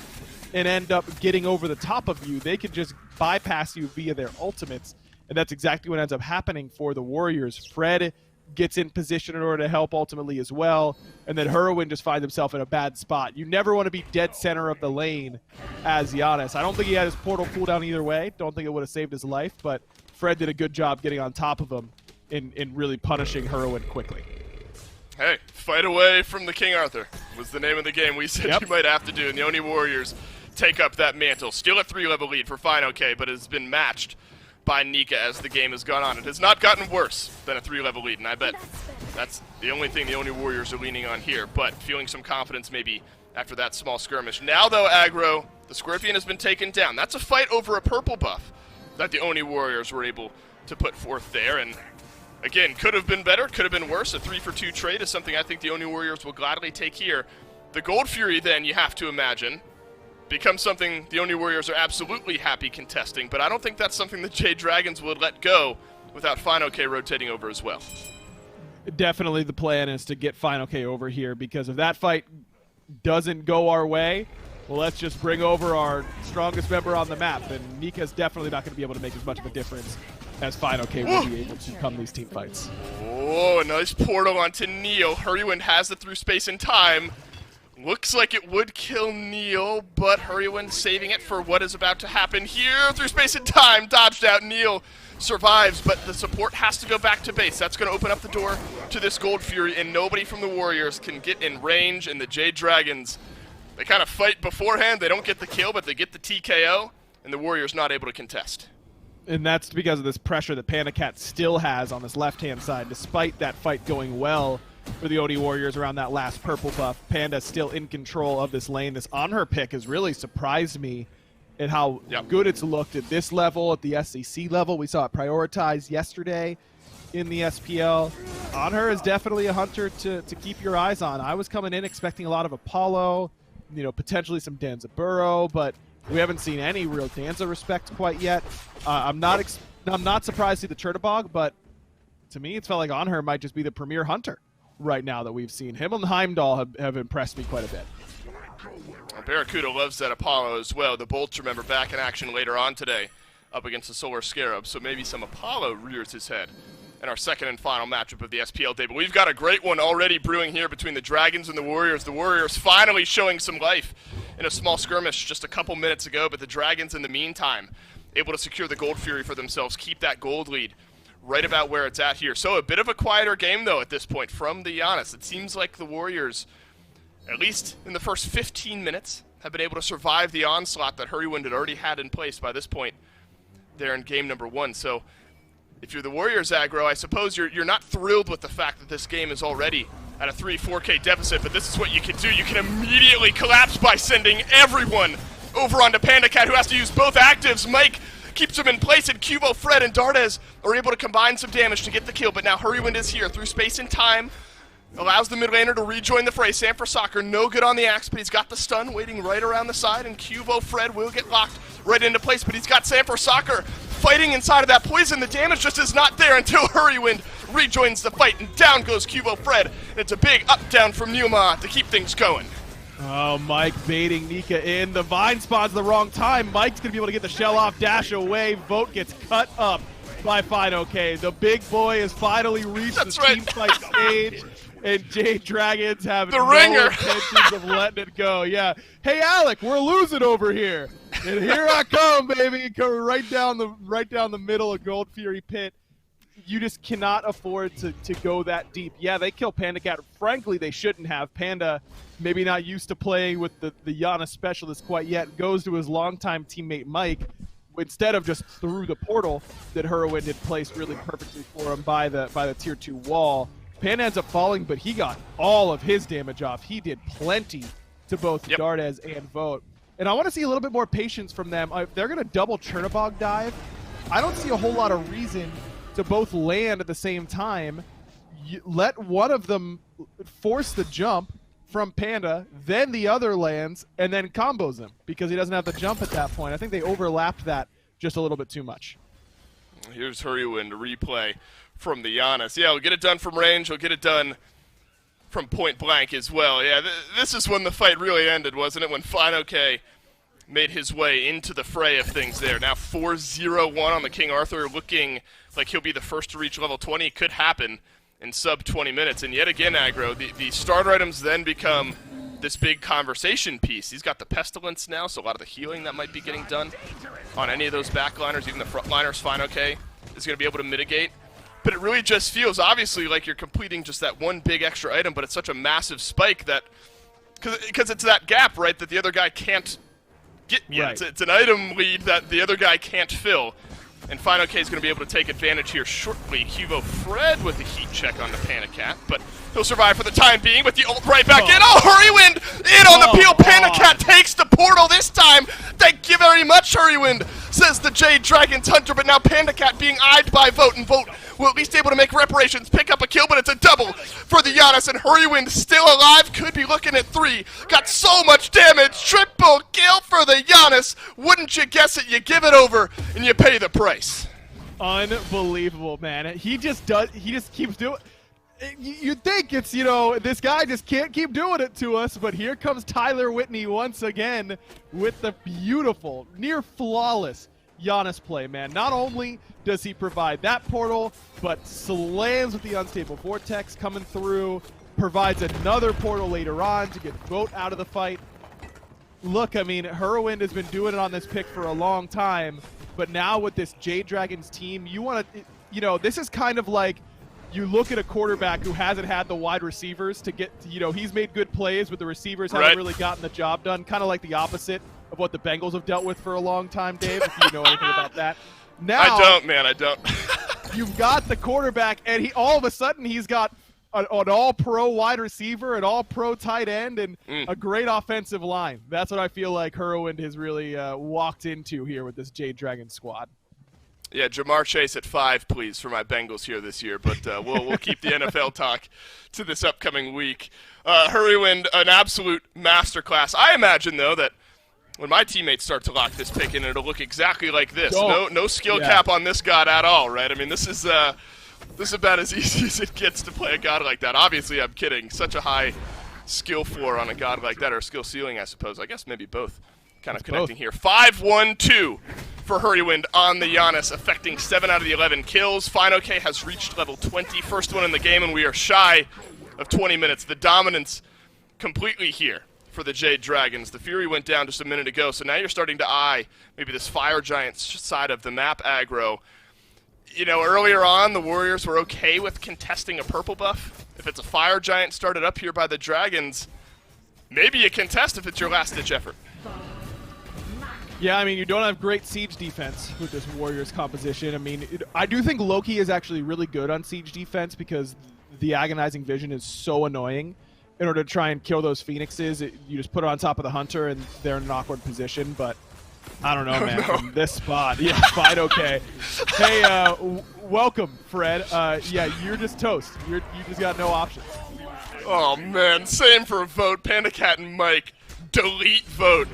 and end up getting over the top of you. They can just bypass you via their ultimates, and that's exactly what ends up happening for the Warriors. Fred gets in position in order to help ultimately as well, and then Hurwin just finds himself in a bad spot. You never want to be dead center of the lane as Giannis. I don't think he had his portal cooldown either way. Don't think it would have saved his life, but Fred did a good job getting on top of him in really punishing Hurwin quickly. Hey, fight away from the King Arthur was the name of the game we said you might have to do, and the Oni Warriors take up that mantle. Still a 3-level lead for FineOK, but has been matched by Nika as the game has gone on. It has not gotten worse than a 3-level lead, and I bet that's the only thing the Oni Warriors are leaning on here, but feeling some confidence maybe after that small skirmish. Now, though, Aggro, the Scorpion has been taken down. That's a fight over a purple buff that the Oni Warriors were able to put forth there, and again, could have been better, could have been worse. A 3-for-2 trade is something I think the Oni Warriors will gladly take here. The Gold Fury, then, you have to imagine, becomes something the Oni Warriors are absolutely happy contesting, but I don't think that's something the Jade Dragons would let go without FineOK rotating over as well. Definitely the plan is to get FineOK over here, because if that fight doesn't go our way, well, let's just bring over our strongest member on the map, and Nika's definitely not going to be able to make as much of a difference as FineOK will be able to come these team fights. Oh, Oh, a nice portal onto Neil. Hurrywind has it through space and time. Looks like it would kill Neil, but Hurrywind saving it for what is about to happen here. Through space and time, dodged out. Neil survives, but the support has to go back to base. That's going to open up the door to this Gold Fury, and nobody from the Warriors can get in range, and the Jade Dragons, they kind of fight beforehand. They don't get the kill, but they get the TKO, and the Warriors not able to contest. And that's because of this pressure that Panda Cat still has on this left-hand side, despite that fight going well for the OD Warriors around that last purple buff. Panda still in control of this lane. This on her pick has really surprised me at how good it's looked at this level, at the SEC level. We saw it prioritized yesterday in the SPL. On her is definitely a hunter to keep your eyes on. I was coming in expecting a lot of Apollo, you know, potentially some Danza Burrow, but we haven't seen any real Danza respect quite yet. I'm not surprised to see the Chernobog, but to me, it's felt like On her might just be the premier hunter right now that we've seen. Him and Heimdall have impressed me quite a bit. Barracuda loves that Apollo as well. The Bolts, remember, back in action later on today up against the Solar Scarab, so maybe some Apollo rears his head in our second and final matchup of the SPL day. But we've got a great one already brewing here between the Dragons and the Warriors. The Warriors finally showing some life in a small skirmish just a couple minutes ago, but the Dragons in the meantime able to secure the Gold Fury for themselves, keep that gold lead right about where it's at here. So a bit of a quieter game, though, at this point from the Giannis. It seems like the Warriors, at least in the first 15 minutes, have been able to survive the onslaught that Hurrywind had already had in place by this point there in game number 1. So if you're the Warriors aggro, I suppose you're not thrilled with the fact that this game is already at a 3-4K deficit, but this is what you can do. You can immediately collapse by sending everyone over onto Panda Cat, who has to use both actives. Mike keeps him in place, and Cubo, Fred, and Dardes are able to combine some damage to get the kill, but now Hurrywind is here through space and time, allows the mid laner to rejoin the fray. Sam for Soccer, no good on the axe, but he's got the stun waiting right around the side, and Cubo, Fred will get locked right into place, but he's got Sam for Soccer fighting inside of that poison. The damage just is not there until Hurrywind rejoins the fight, and down goes Cubo Fred. And it's a big up-down from Numa to keep things going. Oh, Mike baiting Nika in. The Vine spawns the wrong time. Mike's going to be able to get the shell off, dash away. Vote gets cut up by Fine-OK. The big boy has finally reached the team fight stage, and Jade Dragons have no intentions of letting it go. Yeah. Hey, Alec, we're losing over here. And here I come, baby. Coming right down the middle of Gold Fury Pit. You just cannot afford to go that deep. Yeah, they kill Panda Cat. Frankly, they shouldn't have. Panda, maybe not used to playing with the Yana specialist quite yet, goes to his longtime teammate Mike instead of just through the portal that Hurrywind had placed really perfectly for him by the tier 2 wall. Panda ends up falling, but he got all of his damage off. He did plenty to both Dardes and Vote. And I want to see a little bit more patience from them. They're going to double Chernobog dive. I don't see a whole lot of reason to both land at the same time. Let one of them force the jump from Panda, then the other lands, and then combos him because he doesn't have the jump at that point. I think they overlapped that just a little bit too much. Here's Hurrywind replay from the Giannis. Yeah, he'll get it done from range. He'll get it done from point blank as well. Yeah, this is when the fight really ended, wasn't it? When Fine-OK made his way into the fray of things there. Now 4-0-1 on the King Arthur, looking like he'll be the first to reach level 20. It could happen in sub 20 minutes. And yet again, aggro, the starter items then become this big conversation piece. He's got the Pestilence now, so a lot of the healing that might be getting done on any of those backliners, even the frontliners, Fine-OK is going to be able to mitigate. But it really just feels, obviously, like you're completing just that one big extra item, but it's such a massive spike that, because it's that gap, right, that the other guy can't get. Yeah, right. It's an item lead that the other guy can't fill. And Fine-OK is going to be able to take advantage here shortly. Cubo Fred with the heat check on the Panda Cat, but he'll survive for the time being with the ult right back in. Oh, Hurrywind in on the peel. Panda Cat takes the portal this time. Thank you very much, Hurrywind, says the Jade Dragons Hunter, but now Panda Cat being eyed by Vote, and Vote will at least able to make reparations, pick up a kill, but it's a double for the Giannis, and Hurrywind still alive, could be looking at 3. Got so much damage, triple kill for the Giannis. Wouldn't you guess it? You give it over, and you pay the price. Unbelievable, man. He just keeps doing it. You'd think it's, you know, this guy just can't keep doing it to us, but here comes Tyler Whitney once again with the beautiful, near flawless Giannis play, man. Not only does he provide that portal, but slams with the unstable vortex coming through, provides another portal later on to get Vote out of the fight. Look, I mean, Hurrowwind has been doing it on this pick for a long time, but now with this Jade Dragons team, you want to, you know, this is kind of like you look at a quarterback who hasn't had the wide receivers to get, you know, he's made good plays, but the receivers haven't really gotten the job done. Kind of like the opposite of what the Bengals have dealt with for a long time, Dave, if you know anything about that. Now, I don't, man, I don't. You've got the quarterback, and he all of a sudden he's got an all-pro wide receiver, an all-pro tight end, and a great offensive line. That's what I feel like Hurrowwind has really walked into here with this Jade Dragon squad. Yeah, Jamar Chase at 5, please, for my Bengals here this year. But we'll keep the NFL talk to this upcoming week. Hurrowwind, an absolute masterclass. I imagine, though, that when my teammates start to lock this pick in, it'll look exactly like this. No skill cap on this god at all, right? I mean, this is about as easy as it gets to play a god like that. Obviously, I'm kidding. Such a high skill floor on a god like that, or skill ceiling, I suppose. I guess maybe both. Kind of connecting here. 5-1-2 for Hurrowwind on the Giannis, affecting 7 out of the 11 kills. FineOK has reached level 20, first one in the game, and we are shy of 20 minutes. The dominance completely here for the Jade Dragons. The Fury went down just a minute ago, so now you're starting to eye maybe this Fire Giant side of the map aggro. You know, earlier on, the Warriors were okay with contesting a purple buff. If it's a Fire Giant started up here by the Dragons, maybe you contest if it's your last-ditch effort. Yeah, I mean, you don't have great siege defense with this Warriors composition. I mean, I do think Loki is actually really good on siege defense because the Agonizing Vision is so annoying. In order to try and kill those Phoenixes, you just put it on top of the Hunter and they're in an awkward position, but I don't know, man. From this spot, yeah, fine, okay. Hey, welcome, Fred. Yeah, you're just toast. You just got no options. Oh, man, same for Vote. Panda Cat and Mike, delete Vote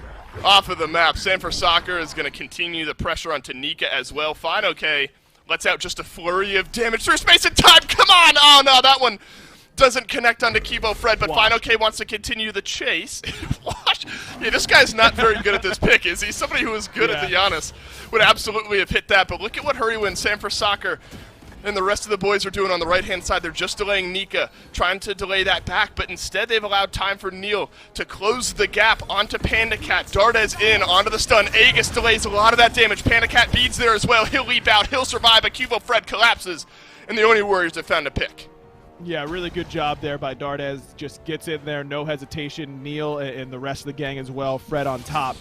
off of the map. Same for Soccer is going to continue the pressure on Tanika as well. FineOK lets out just a flurry of damage through space and time. Come on! Oh, no, that one doesn't connect onto Kibo Fred, but FineOK wants to continue the chase. Yeah, this guy's not very good at this pick, is he? Somebody who is good at the Giannis would absolutely have hit that, but look at what Hurrowwind, Sam for Soccer, and the rest of the boys are doing on the right-hand side. They're just delaying Nika, trying to delay that back, but instead they've allowed time for Neil to close the gap onto Panda Cat. Dardes in, onto the stun. Aegis delays a lot of that damage. Panda Cat beads there as well. He'll leap out. He'll survive, but Kibo Fred collapses, and the Oni Warriors have found a pick. Yeah, really good job there by Dardes. Just gets in there, no hesitation. Neil and the rest of the gang as well. Fred on top.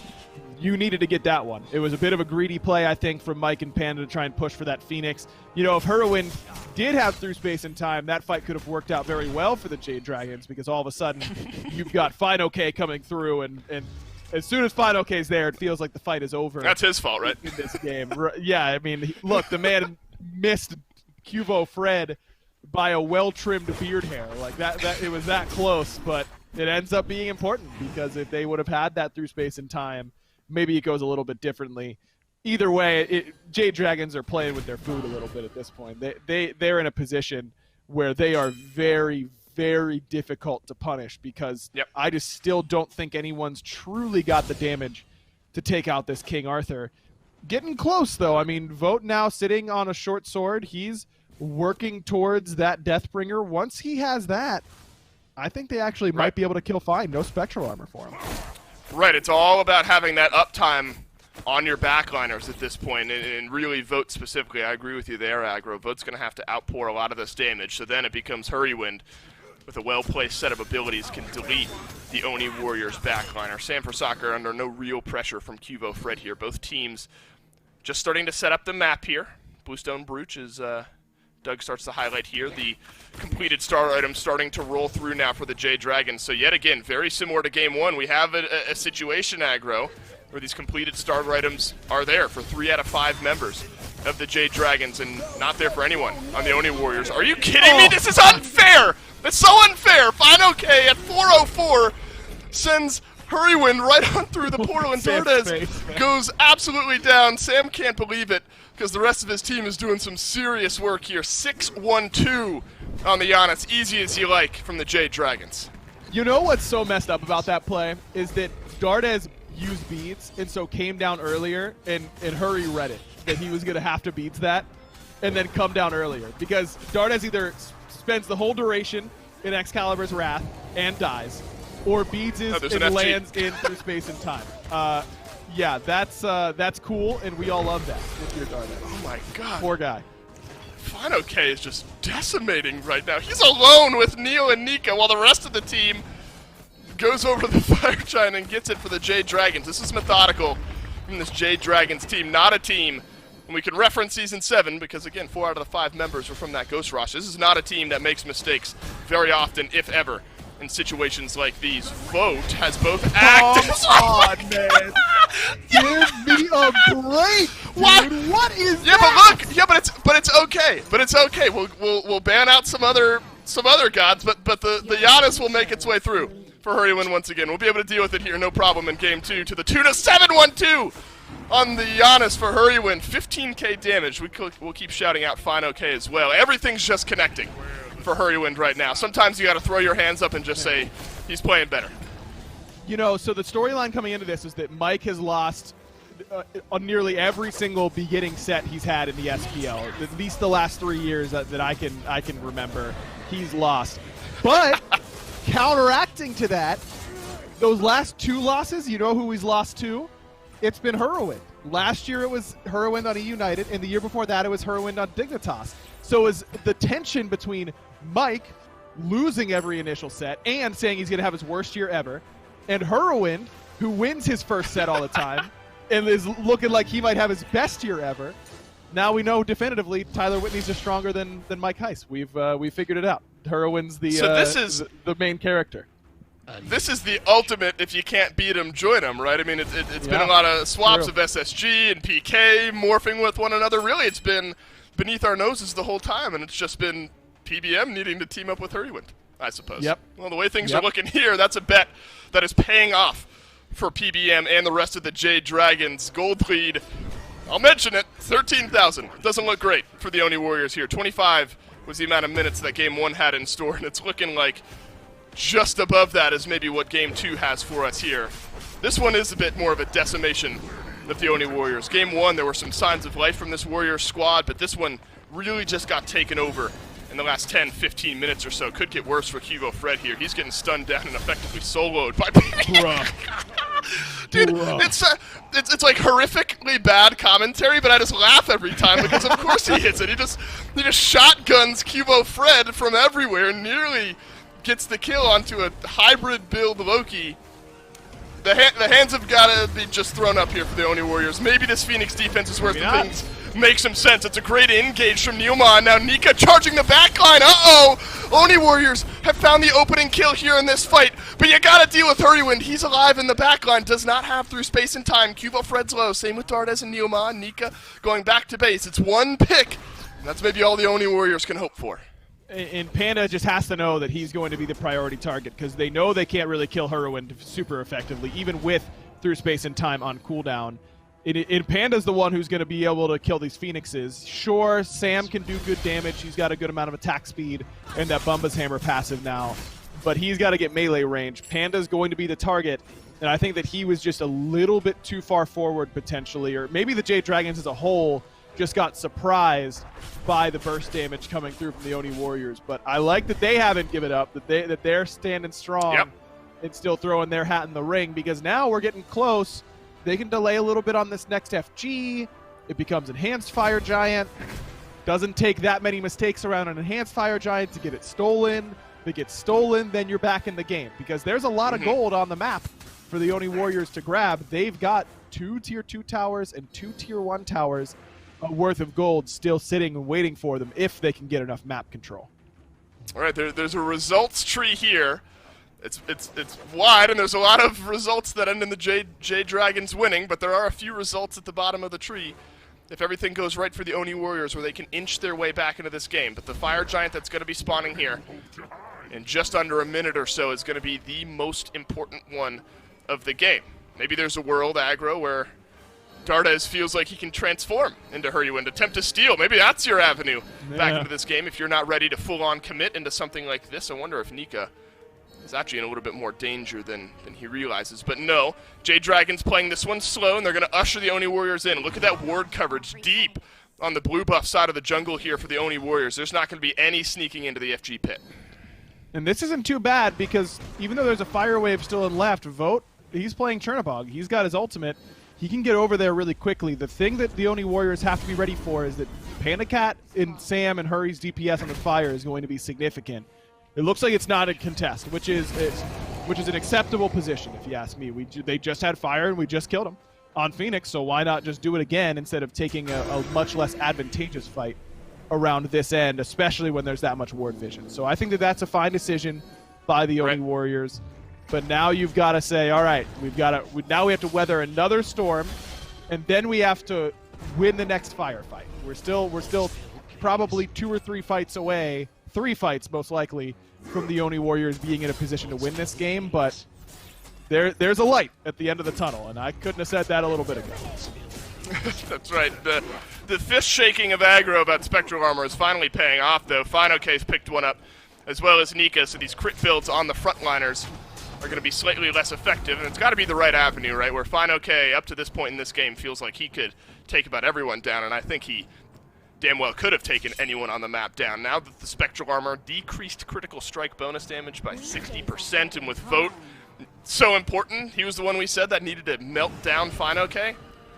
You needed to get that one. It was a bit of a greedy play, I think, from Mike and Panda to try and push for that Phoenix. You know, if Hurrowwind did have through space and time, that fight could have worked out very well for the Jade Dragons because all of a sudden you've got FineOK coming through, and as soon as FineOK's there, it feels like the fight is over. That's his fault, right? In this game. Yeah, I mean, look, the man missed Cubo Fred by a well-trimmed beard hair. Like that it was that close, but it ends up being important because if they would have had that through space and time, maybe it goes a little bit differently. Either way, Jade Dragons are playing with their food a little bit at this point. They're in a position where they are very, very difficult to punish because I just still don't think anyone's truly got the damage to take out this King Arthur. Getting close, though. I mean, Vote now sitting on a short sword. He's working towards that Deathbringer. Once he has that, I think they actually might be able to kill fine. No spectral armor for him. Right, it's all about having that uptime on your backliners at this point, and really Vote specifically. I agree with you there, Aggro. Vote's going to have to outpour a lot of this damage, so then it becomes Hurrowwind with a well-placed set of abilities can delete the Oni Warriors backliner. Sam for Soccer under no real pressure from Cubo Fred here. Both teams just starting to set up the map here. Bluestone Brooch is Doug starts to highlight here. The completed star items starting to roll through now for the Jade Dragons. So yet again, very similar to Game 1, we have a situation, Aggro, where these completed starter items are there for 3 out of 5 members of the Jade Dragons and not there for anyone on the Oni Warriors. Are you kidding me? This is unfair! It's so unfair! FineOK at 4:04 sends Hurrowwind right on through the portal, and Dardes goes absolutely down. Sam can't believe it because the rest of his team is doing some serious work here. 6-1-2 on the Giannis. Easy as you like from the Jade Dragons. You know what's so messed up about that play is that Dardes use beads, and so came down earlier, and Hurry read it, that he was going to have to beads that, and then come down earlier. Because Dardes either spends the whole duration in Excalibur's Wrath and dies, or beads and lands in through space and time. Yeah, that's cool, and we all love that with your Dardes. Oh my god. Poor guy. Fino K is just decimating right now. He's alone with Neo and Nika while the rest of the team goes over to the Fire Giant and gets it for the Jade Dragons. This is methodical from this Jade Dragons team, not a team. And we can reference Season 7 because, again, 4 out of the 5 members were from that Ghost Rush. This is not a team that makes mistakes very often, if ever, in situations like these. Vote has both acted. Come on, man. Give me a break, dude. What is that? But look, but it's okay. But it's okay. We'll ban out some other gods, but the Giannis will make its way through for Hurrywin once again. We'll be able to deal with it here, no problem, in Game 2 to the tune of 7-1-2 on the Giannis for Hurrywin. 15k damage. We'll keep shouting out Fino K as well. Everything's just connecting for Hurrywin right now. Sometimes you got to throw your hands up and just say he's playing better. You know, so the storyline coming into this is that Mike has lost on nearly every single beginning set he's had in the SPL. At least the last 3 years that I can remember, he's lost. But counteracting to that, those last 2 losses, you know who he's lost to? It's been Hurrywin. Last year it was Hurrywin on E-United, and the year before that it was Hurrywin on Dignitas. So is the tension between Mike losing every initial set and saying he's going to have his worst year ever, and Hurrywin, who wins his first set all the time and is looking like he might have his best year ever. Now we know definitively Tyler Whitney's just stronger than Mike Heiss. We've figured it out. Hurrywin's the main character. This is the ultimate, if you can't beat him, join him, right? I mean, it's been a lot of swaps of SSG and PK morphing with one another. Really, it's been beneath our noses the whole time, and it's just been PBM needing to team up with Hurrywin, I suppose. Yep. Well, the way things are looking here, that's a bet that is paying off for PBM and the rest of the Jade Dragons. Gold lead, I'll mention it, 13,000. Doesn't look great for the Oni Warriors here. 25 was the amount of minutes that Game 1 had in store, and it's looking like just above that is maybe what Game 2 has for us here. This one is a bit more of a decimation of the Oni Warriors. Game 1, there were some signs of life from this Warriors squad, but this one really just got taken over in the last 10, 15 minutes or so. Could get worse for Cubo Fred here. He's getting stunned down and effectively soloed by Dude, it's like horrifically bad commentary, but I just laugh every time because of course he hits it. He just shotguns Cubo Fred from everywhere, nearly gets the kill onto a hybrid build Loki. The hands have got to be just thrown up here for the Oni Warriors. Maybe this Phoenix defense is where things make some sense. It's a great engage from Neoma, and now Nika charging the backline. Uh-oh! Oni Warriors have found the opening kill here in this fight, but you got to deal with Hurrywin. He's alive in the backline, does not have through space and time. Cubo Fred's low, same with Dardes and Neoma. Nika going back to base. It's one pick, and that's maybe all the Oni Warriors can hope for. And Panda just has to know that he's going to be the priority target because they know they can't really kill Hurrywin super effectively, even with through space and time on cooldown. And Panda's the one who's going to be able to kill these Phoenixes. Sure, Sam can do good damage. He's got a good amount of attack speed and that Bumba's Hammer passive now. But he's got to get melee range. Panda's going to be the target, and I think that he was just a little bit too far forward potentially, or maybe the Jade Dragons as a whole just got surprised by the burst damage coming through from the Oni Warriors. But I like that they haven't given up, that they're standing strong and still throwing their hat in the ring, because now we're getting close. They can delay a little bit on this next FG. It becomes Enhanced Fire Giant. Doesn't take that many mistakes around an Enhanced Fire Giant to get it stolen. If it gets stolen, then you're back in the game, because there's a lot of gold on the map for the Oni Warriors to grab. They've got 2 Tier 2 towers and 2 Tier 1 towers worth of gold still sitting and waiting for them if they can get enough map control. All right, there's a results tree here. It's wide, and there's a lot of results that end in the Jade Dragons winning, but there are a few results at the bottom of the tree if everything goes right for the Oni Warriors, where they can inch their way back into this game. But the Fire Giant that's going to be spawning here in just under a minute or so is going to be the most important one of the game. Maybe there's a world aggro where Dardes feels like he can transform into Hurrywin, attempt to steal. Maybe that's your avenue back into this game if you're not ready to full-on commit into something like this. I wonder if Nika is actually in a little bit more danger than he realizes. But no, Jade Dragon's playing this one slow, and they're going to usher the Oni Warriors in. Look at that ward coverage deep on the blue buff side of the jungle here for the Oni Warriors. There's not going to be any sneaking into the FG pit. And this isn't too bad because even though there's a fire wave still in left, Vote, he's playing Chernobog. He's got his ultimate. He can get over there really quickly. The thing that the Oni Warriors have to be ready for is that Panda Cat and Sam and Hurry's DPS on the fire is going to be significant. It looks like it's not a contest, which is an acceptable position, if you ask me. They just had fire, and we just killed them on Phoenix, so why not just do it again instead of taking a much less advantageous fight around this end, especially when there's that much ward vision. So I think that that's a fine decision by the Oni Warriors. But now you've got to say, all right, now we have to weather another storm, and then we have to win the next firefight. We're still probably 2 or 3 fights away, 3 fights most likely, from the Oni Warriors being in a position to win this game. But there's a light at the end of the tunnel, and I couldn't have said that a little bit ago. That's right. The fist shaking of aggro about Spectral Armor is finally paying off, though. FinoK's picked one up, as well as Nika, so these crit builds on the frontliners are going to be slightly less effective, and it's got to be the right avenue, right, where FinoK, up to this point in this game, feels like he could take about everyone down, and I think he damn well could have taken anyone on the map down. Now that the Spectral Armor decreased critical strike bonus damage by 60%, and with Vote so important, he was the one we said that needed to melt down FinoK.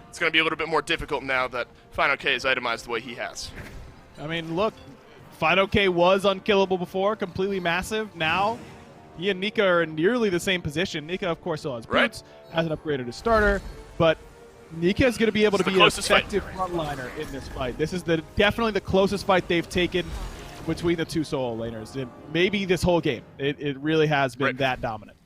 It's going to be a little bit more difficult now that FinoK is itemized the way he has. I mean, look, FinoK was unkillable before, completely massive. Now, he and Nika are in nearly the same position. Nika, of course, still has boots, hasn't upgraded his starter, but Nika is going to be able to be an effective frontliner in this fight. This is definitely the closest fight they've taken between the two solo laners. Maybe this whole game. It really has been that dominant.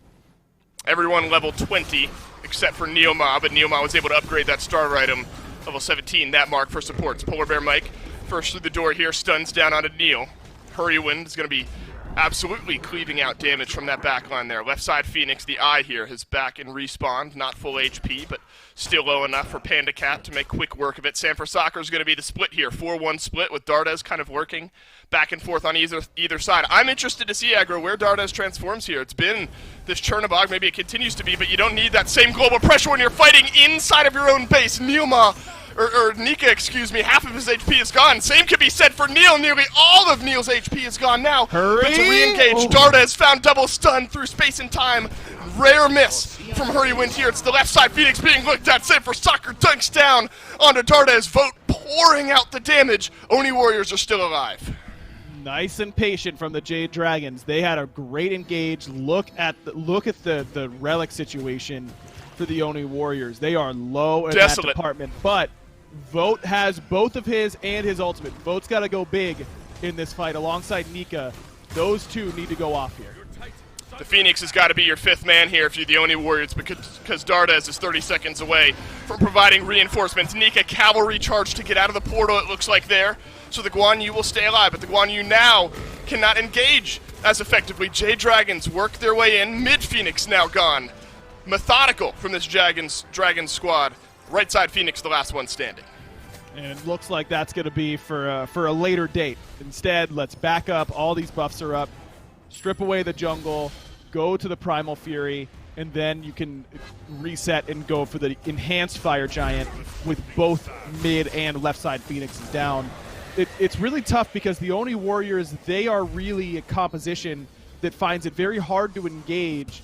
Everyone level 20 except for Neoma, but Neoma was able to upgrade that starter item, level 17, that mark for supports. Polar Bear Mike first through the door here, stuns down onto Neil. Hurrywind is going to be absolutely cleaving out damage from that backline there. Left side Phoenix, the eye here, his back in respawn, not full HP, but still low enough for Panda Cat to make quick work of it. Sanford Soccer is going to be the split here, 4-1 split with Dardes kind of working back and forth on either side. I'm interested to see, Aggro, where Dardes transforms here. It's been this Chernobog, maybe it continues to be, but you don't need that same global pressure when you're fighting inside of your own base. Neoma, or Nika, excuse me, half of his HP is gone. Same could be said for Neil. Nearly all of Neil's HP is gone now. Hurry! But to re-engage, Dardes found double stun through space and time. Rare miss from Hurrywind here. It's the left side Phoenix being looked at. Save for Soccer, dunks down onto Dardes. Vote pouring out the damage. Oni Warriors are still alive. Nice and patient from the Jade Dragons. They had a great engage. Look at the relic situation for the Oni Warriors. They are low in that department, but Vote has both of his and his ultimate. Vote's got to go big in this fight alongside Nika. Those two need to go off here. The Phoenix has got to be your fifth man here if you're the Oni Warriors, because Dardes is 30 seconds away from providing reinforcements. Nika cavalry charge to get out of the portal, it looks like there. So the Guan Yu will stay alive, but the Guan Yu now cannot engage as effectively. Jade Dragons work their way in. Mid-Phoenix now gone. Methodical from this Dragon squad. Right side Phoenix, the last one standing. And it looks like that's going to be for a later date. Instead, let's back up. All these buffs are up. Strip away the jungle. Go to the Primal Fury. And then you can reset and go for the enhanced Fire Giant with both mid and left side Phoenixes down. It's really tough because the Oni Warriors, they are really a composition that finds it very hard to engage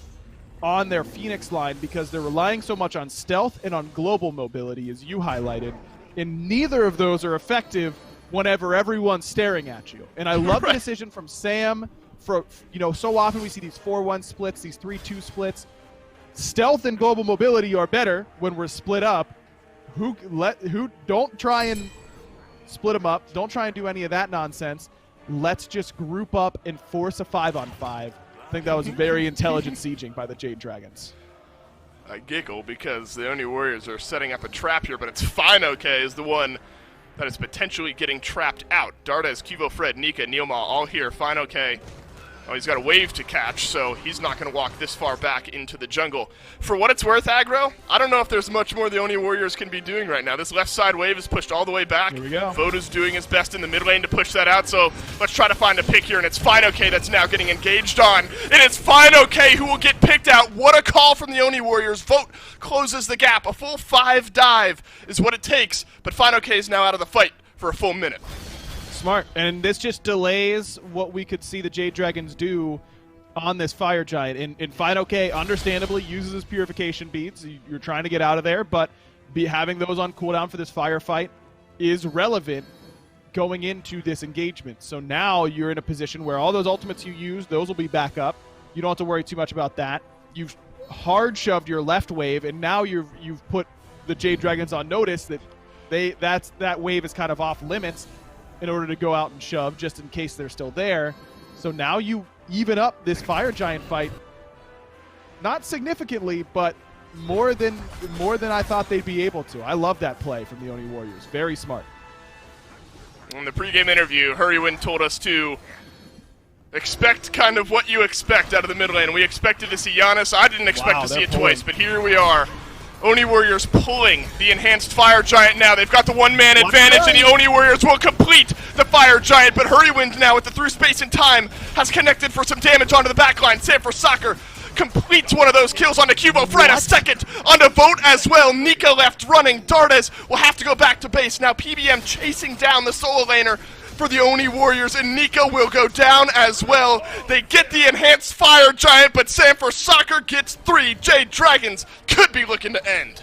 on their Phoenix line because they're relying so much on stealth and on global mobility, as you highlighted, and neither of those are effective whenever everyone's staring at you. And I love the decision from Sam. So often we see these 4-1 splits, these 3-2 splits. Stealth and global mobility are better when we're split up. Don't try and split them up. Don't try and do any of that nonsense. Let's just group up and force a 5-on-5. I think that was very intelligent sieging by the Jade Dragons. I giggle because the Oni Warriors are setting up a trap here, but it's FinoK is the one that is potentially getting trapped out. Dardes, Kivo, Fred, Nika, Neilma, all here. FinoK Oh, he's got a wave to catch, so he's not going to walk this far back into the jungle. For what it's worth, Aggro, I don't know if there's much more the Oni Warriors can be doing right now. This left side wave is pushed all the way back. Here we go. Voda's doing his best in the mid lane to push that out, so let's try to find a pick here, and it's FineOK that's now getting engaged on. And it's FineOK who will get picked out. What a call from the Oni Warriors. Vote closes the gap. A full 5 dive is what it takes, but FineOK is now out of the fight for a full minute. Smart. And this just delays what we could see the Jade Dragons do on this Fire Giant. And FineOK, understandably, uses his purification beads. You're trying to get out of there, but having those on cooldown for this firefight is relevant going into this engagement. So now you're in a position where all those ultimates you use, those will be back up. You don't have to worry too much about that. You've hard shoved your left wave, and now you've put the Jade Dragons on notice that that wave is kind of off limits in order to go out and shove just in case they're still there. So now you even up this Fire Giant fight, not significantly, but more than I thought they'd be able to. I love that play from the Oni Warriors. Very smart. In the pregame interview, Hurrywin told us to expect kind of what you expect out of the mid lane. We expected to see Giannis. I didn't expect to see it twice, but here we are. Oni Warriors pulling the enhanced Fire Giant now. They've got the one-man advantage, and the Oni Warriors will complete the Fire Giant, but Hurrywin now with the through space and time has connected for some damage onto the backline. Sanford Soccer completes one of those kills onto Cubo. Fred a second onto Vote as well. Nika left running. Dardes will have to go back to base. Now PBM chasing down the solo laner for the Oni Warriors, and Nika will go down as well. They get the enhanced Fire Giant, but Sanford Soccer gets 3. Jade Dragons could be looking to end.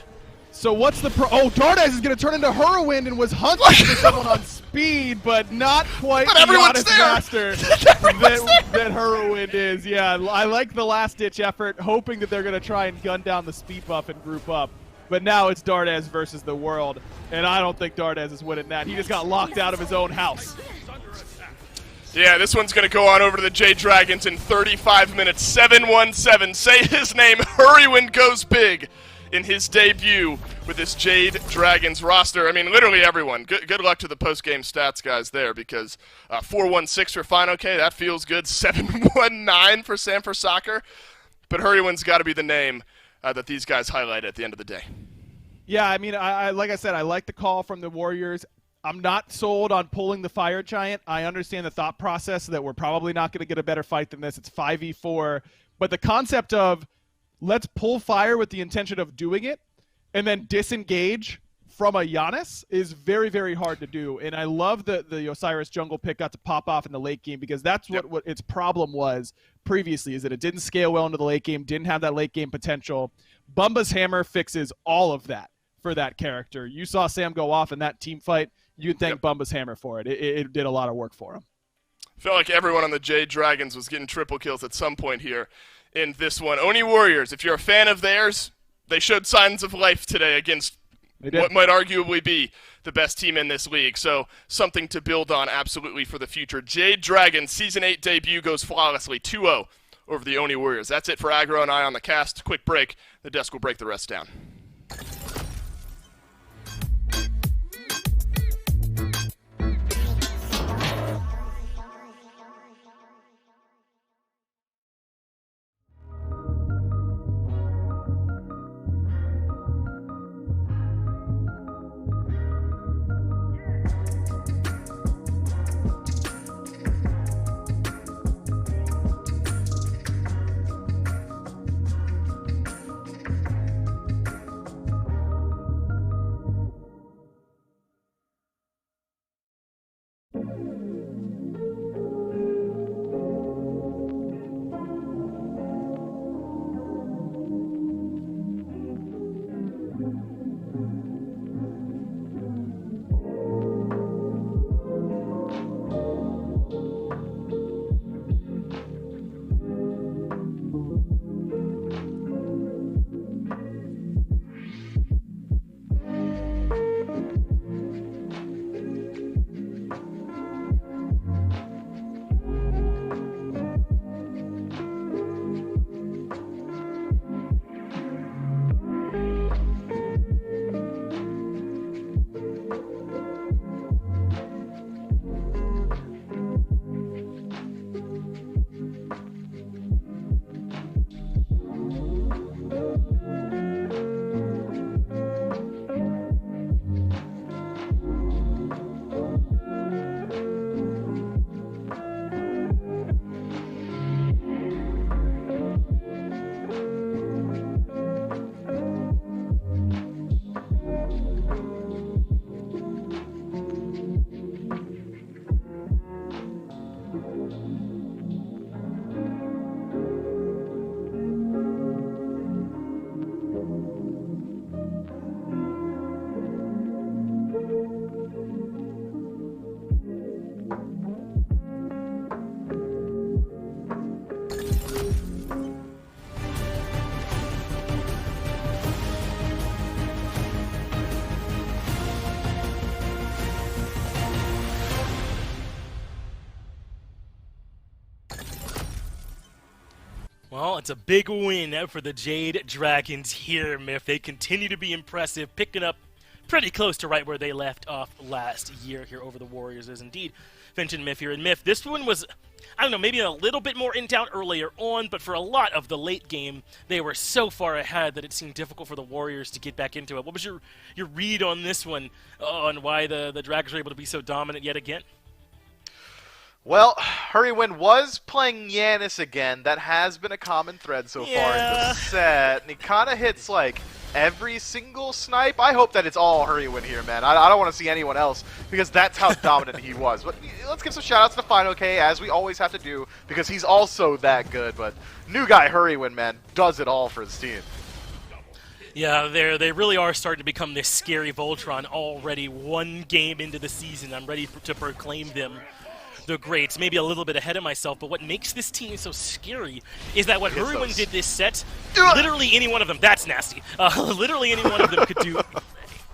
So what's the Dardes is going to turn into Hurrywin and was hunting for someone on speed, but not quite But the everyone's honest there. master that Hurrywin is. Yeah, I like the last-ditch effort, hoping that they're going to try and gun down the speed buff and group up. But now it's Dardes versus the world, and I don't think Dardes is winning that. He just got locked out of his own house. Yeah, this one's going to go on over to the Jade Dragons in 35 minutes. 717. Say his name. Hurrywin goes big in his debut with this Jade Dragons roster. I mean, literally everyone. Good luck to the post-game stats guys there, because 416 for FineOK, that feels good. 719 for Sanford Soccer. But Hurrywin's got to be the name that these guys highlight at the end of the day. Yeah, I mean, I like I said, I like the call from the Warriors. I'm not sold on pulling the Fire Giant. I understand the thought process that we're probably not going to get a better fight than this. It's 5v4. But the concept of let's pull fire with the intention of doing it and then disengage from a Giannis is very, very hard to do. And I love the Osiris jungle pick got to pop off in the late game, because that's what its problem was previously, is that it didn't scale well into the late game, didn't have that late game potential. Bumba's Hammer fixes all of that for that character. You saw Sam go off in that team fight. You can thank Bumba's Hammer for it. It did a lot of work for him. Felt like everyone on the Jade Dragons was getting triple kills at some point here in this one. Oni Warriors, if you're a fan of theirs, they showed signs of life today against what might arguably be the best team in this league. So something to build on absolutely for the future. Jade Dragons Season 8 debut goes flawlessly, 2-0 over the Oni Warriors. That's it for Aggro and I on the cast. Quick break. The desk will break the rest down. Well, it's a big win for the Jade Dragons here, Myth. They continue to be impressive, picking up pretty close to right where they left off last year here over the Warriors. Is indeed Finch and Myth here. And Myth, this one was, I don't know, maybe a little bit more in doubt earlier on, but for a lot of the late game, they were so far ahead that it seemed difficult for the Warriors to get back into it. What was your read on this one, on why the Dragons were able to be so dominant yet again? Well, hi-rez was playing Yanis again. That has been a common thread so far in the set. And he kind of hits, like, every single snipe. I hope that it's all hi-rez here, man. I don't want to see anyone else because that's how dominant he was. But let's give some shout-outs to Final K, as we always have to do, because he's also that good. But new guy hi-rez, man, does it all for his team. Yeah, they really are starting to become this scary Voltron already one game into the season. I'm ready to proclaim them the greats, maybe a little bit ahead of myself, but what makes this team so scary is that what hi-rez did this set, literally any one of them, that's nasty, literally any one of them could do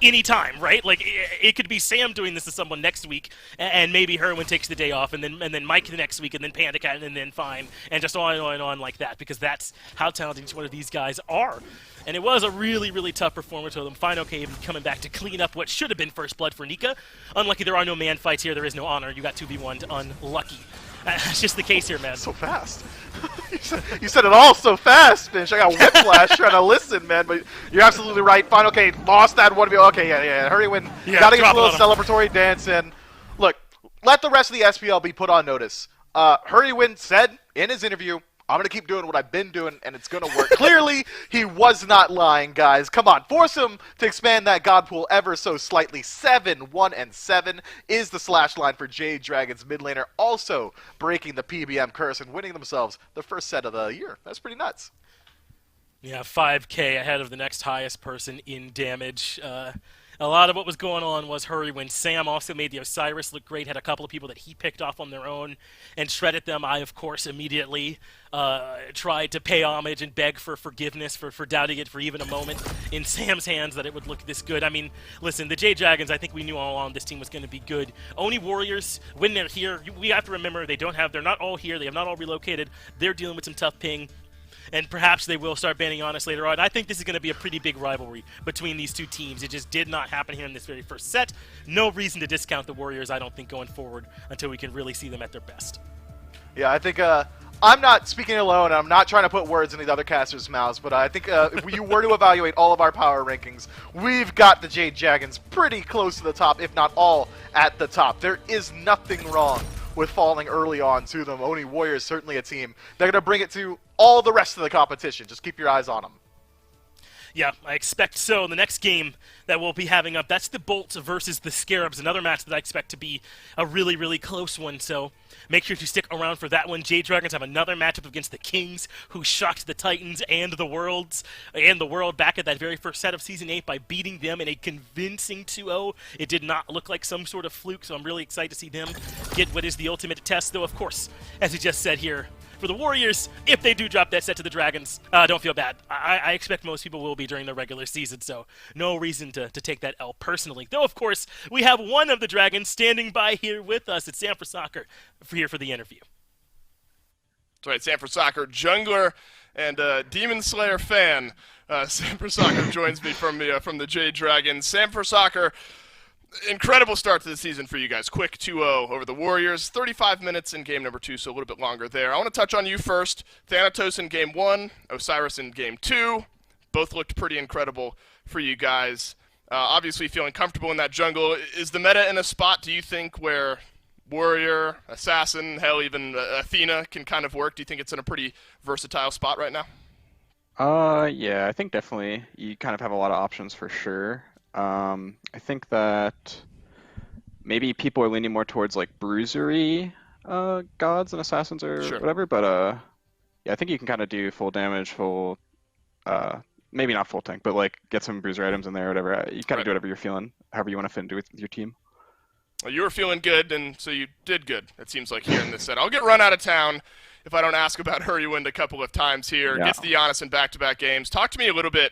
anytime, right? Like, it could be Sam doing this to someone next week, and maybe hi-rez takes the day off, and then Mike the next week, and then Panda Cat, and then Fine, and just on and on and on like that, because that's how talented each one of these guys are. And it was a really, really tough performance for them. Final K even coming back to clean up what should have been first blood for Nika. Unlucky there are no man fights here. There is no honor. You got 2v1'd. Unlucky. That's just the case here, man. So fast. you said it all so fast, Finch. I got whiplash trying to listen, man. But you're absolutely right. Final K lost that 1v. Okay, yeah. hi-rez gotta get a little celebratory dance in. Look, let the rest of the SPL be put on notice. hi-rez said in his interview, I'm going to keep doing what I've been doing, and it's going to work. Clearly, he was not lying, guys. Come on, force him to expand that God pool ever so slightly. 7, 1, and 7 is the slash line for Jade Dragons mid laner, also breaking the PBM curse and winning themselves the first set of the year. That's pretty nuts. Yeah, 5K ahead of the next highest person in damage. A lot of what was going on was hi-rez. Sam also made the Osiris look great, had a couple of people that he picked off on their own and shredded them. I, of course, immediately tried to pay homage and beg for forgiveness for doubting it for even a moment in Sam's hands that it would look this good. I mean, listen, the Jade Dragons, I think we knew all along this team was going to be good. Oni Warriors, when they're here, we have to remember they're not all here. They have not all relocated. They're dealing with some tough ping. And perhaps they will start banning Honest later on. I think this is going to be a pretty big rivalry between these two teams. It just did not happen here in this very first set. No reason to discount the Warriors, I don't think, going forward until we can really see them at their best. Yeah, I think I'm not speaking alone. I'm not trying to put words in these other casters' mouths, but I think if you were to evaluate all of our power rankings, we've got the Jade Dragons pretty close to the top, if not all at the top. There is nothing wrong with falling early on to them. Oni Warriors certainly a team. They're going to bring it to all the rest of the competition. Just keep your eyes on them. Yeah, I expect so. The next game that we'll be having up, that's the Bolts versus the Scarabs, another match that I expect to be a really, really close one, so make sure to stick around for that one. Jade Dragons have another matchup against the Kings, who shocked the Titans and the world back at that very first set of Season 8 by beating them in a convincing 2-0. It did not look like some sort of fluke, so I'm really excited to see them get what is the ultimate test, though, of course, as he just said here, for the Warriors, if they do drop that set to the Dragons, don't feel bad. I expect most people will be during the regular season, so no reason to take that L personally. Though, of course, we have one of the Dragons standing by here with us. It's Sam for Soccer here for the interview. That's right, Sam for Soccer, jungler and Demon Slayer fan. Sam for Soccer joins me from the Jade Dragons. Sam for Soccer, incredible start to the season for you guys. Quick 2-0 over the Warriors. 35 minutes in game number 2, so a little bit longer there. I want to touch on you first. Thanatos in game 1, Osiris in game 2. Both looked pretty incredible for you guys. Obviously feeling comfortable in that jungle. Is the meta in a spot, do you think, where Warrior, Assassin, hell, even Athena can kind of work? Do you think it's in a pretty versatile spot right now? Yeah, I think definitely you kind of have a lot of options for sure. I think that maybe people are leaning more towards like bruisery gods and assassins or whatever, but yeah, I think you can kind of do full damage, full maybe not full tank, but like get some bruiser items in there or whatever. You kind of do whatever you're feeling, however you want to fit into with your team. Well, you were feeling good, and so you did good, it seems like, here in this set. I'll get run out of town if I don't ask about hi-rez a couple of times here. Yeah. Gets the Giannis in back-to-back games. Talk to me a little bit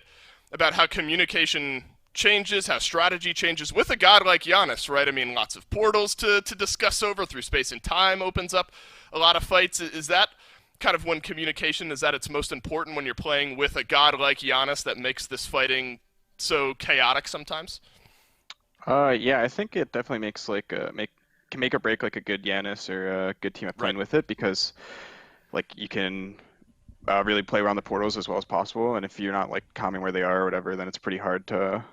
about how communication changes, how strategy changes with a god like Giannis, right? I mean, lots of portals to discuss over through space and time opens up a lot of fights. Is that kind of when communication is at its most important when you're playing with a god like Giannis that makes this fighting so chaotic sometimes? Yeah, I think it definitely makes like can make or break like a good Giannis or a good team at playing with it, because like you can really play around the portals as well as possible, and if you're not like calming where they are or whatever, then it's pretty hard to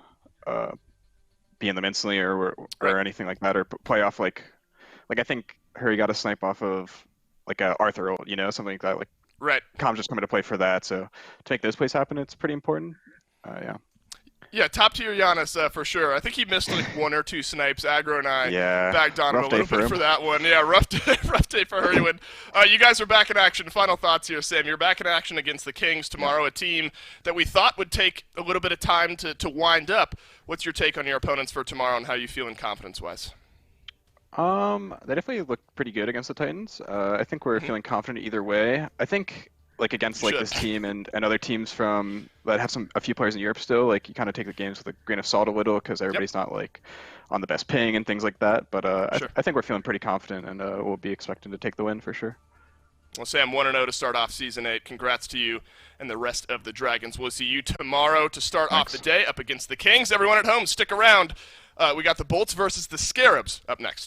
be in them instantly or anything like that, or play off like I think Hurry got a snipe off of like a Arthur ult, you know, something like that. Like Calm's just coming to play for that, so to make those plays happen, it's pretty important. Yeah. Yeah, top tier Giannis for sure. I think he missed like 1 or 2 snipes. Aggro and I bagged on him a little bit for that one. Yeah, rough day for Hurrywin. You guys are back in action. Final thoughts here, Sam. You're back in action against the Kings tomorrow, a team that we thought would take a little bit of time to wind up. What's your take on your opponents for tomorrow and how you feeling confidence-wise? They definitely looked pretty good against the Titans. I think we're feeling confident either way. I think like against like this team and other teams from that have a few players in Europe still, like you kind of take the games with a grain of salt a little, because everybody's not like on the best ping and things like that. But I think we're feeling pretty confident, and we'll be expecting to take the win for sure. Well, Sam, 1-0 to start off Season 8. Congrats to you and the rest of the Dragons. We'll see you tomorrow to start off the day up against the Kings. Everyone at home, stick around. We got the Bolts versus the Scarabs up next.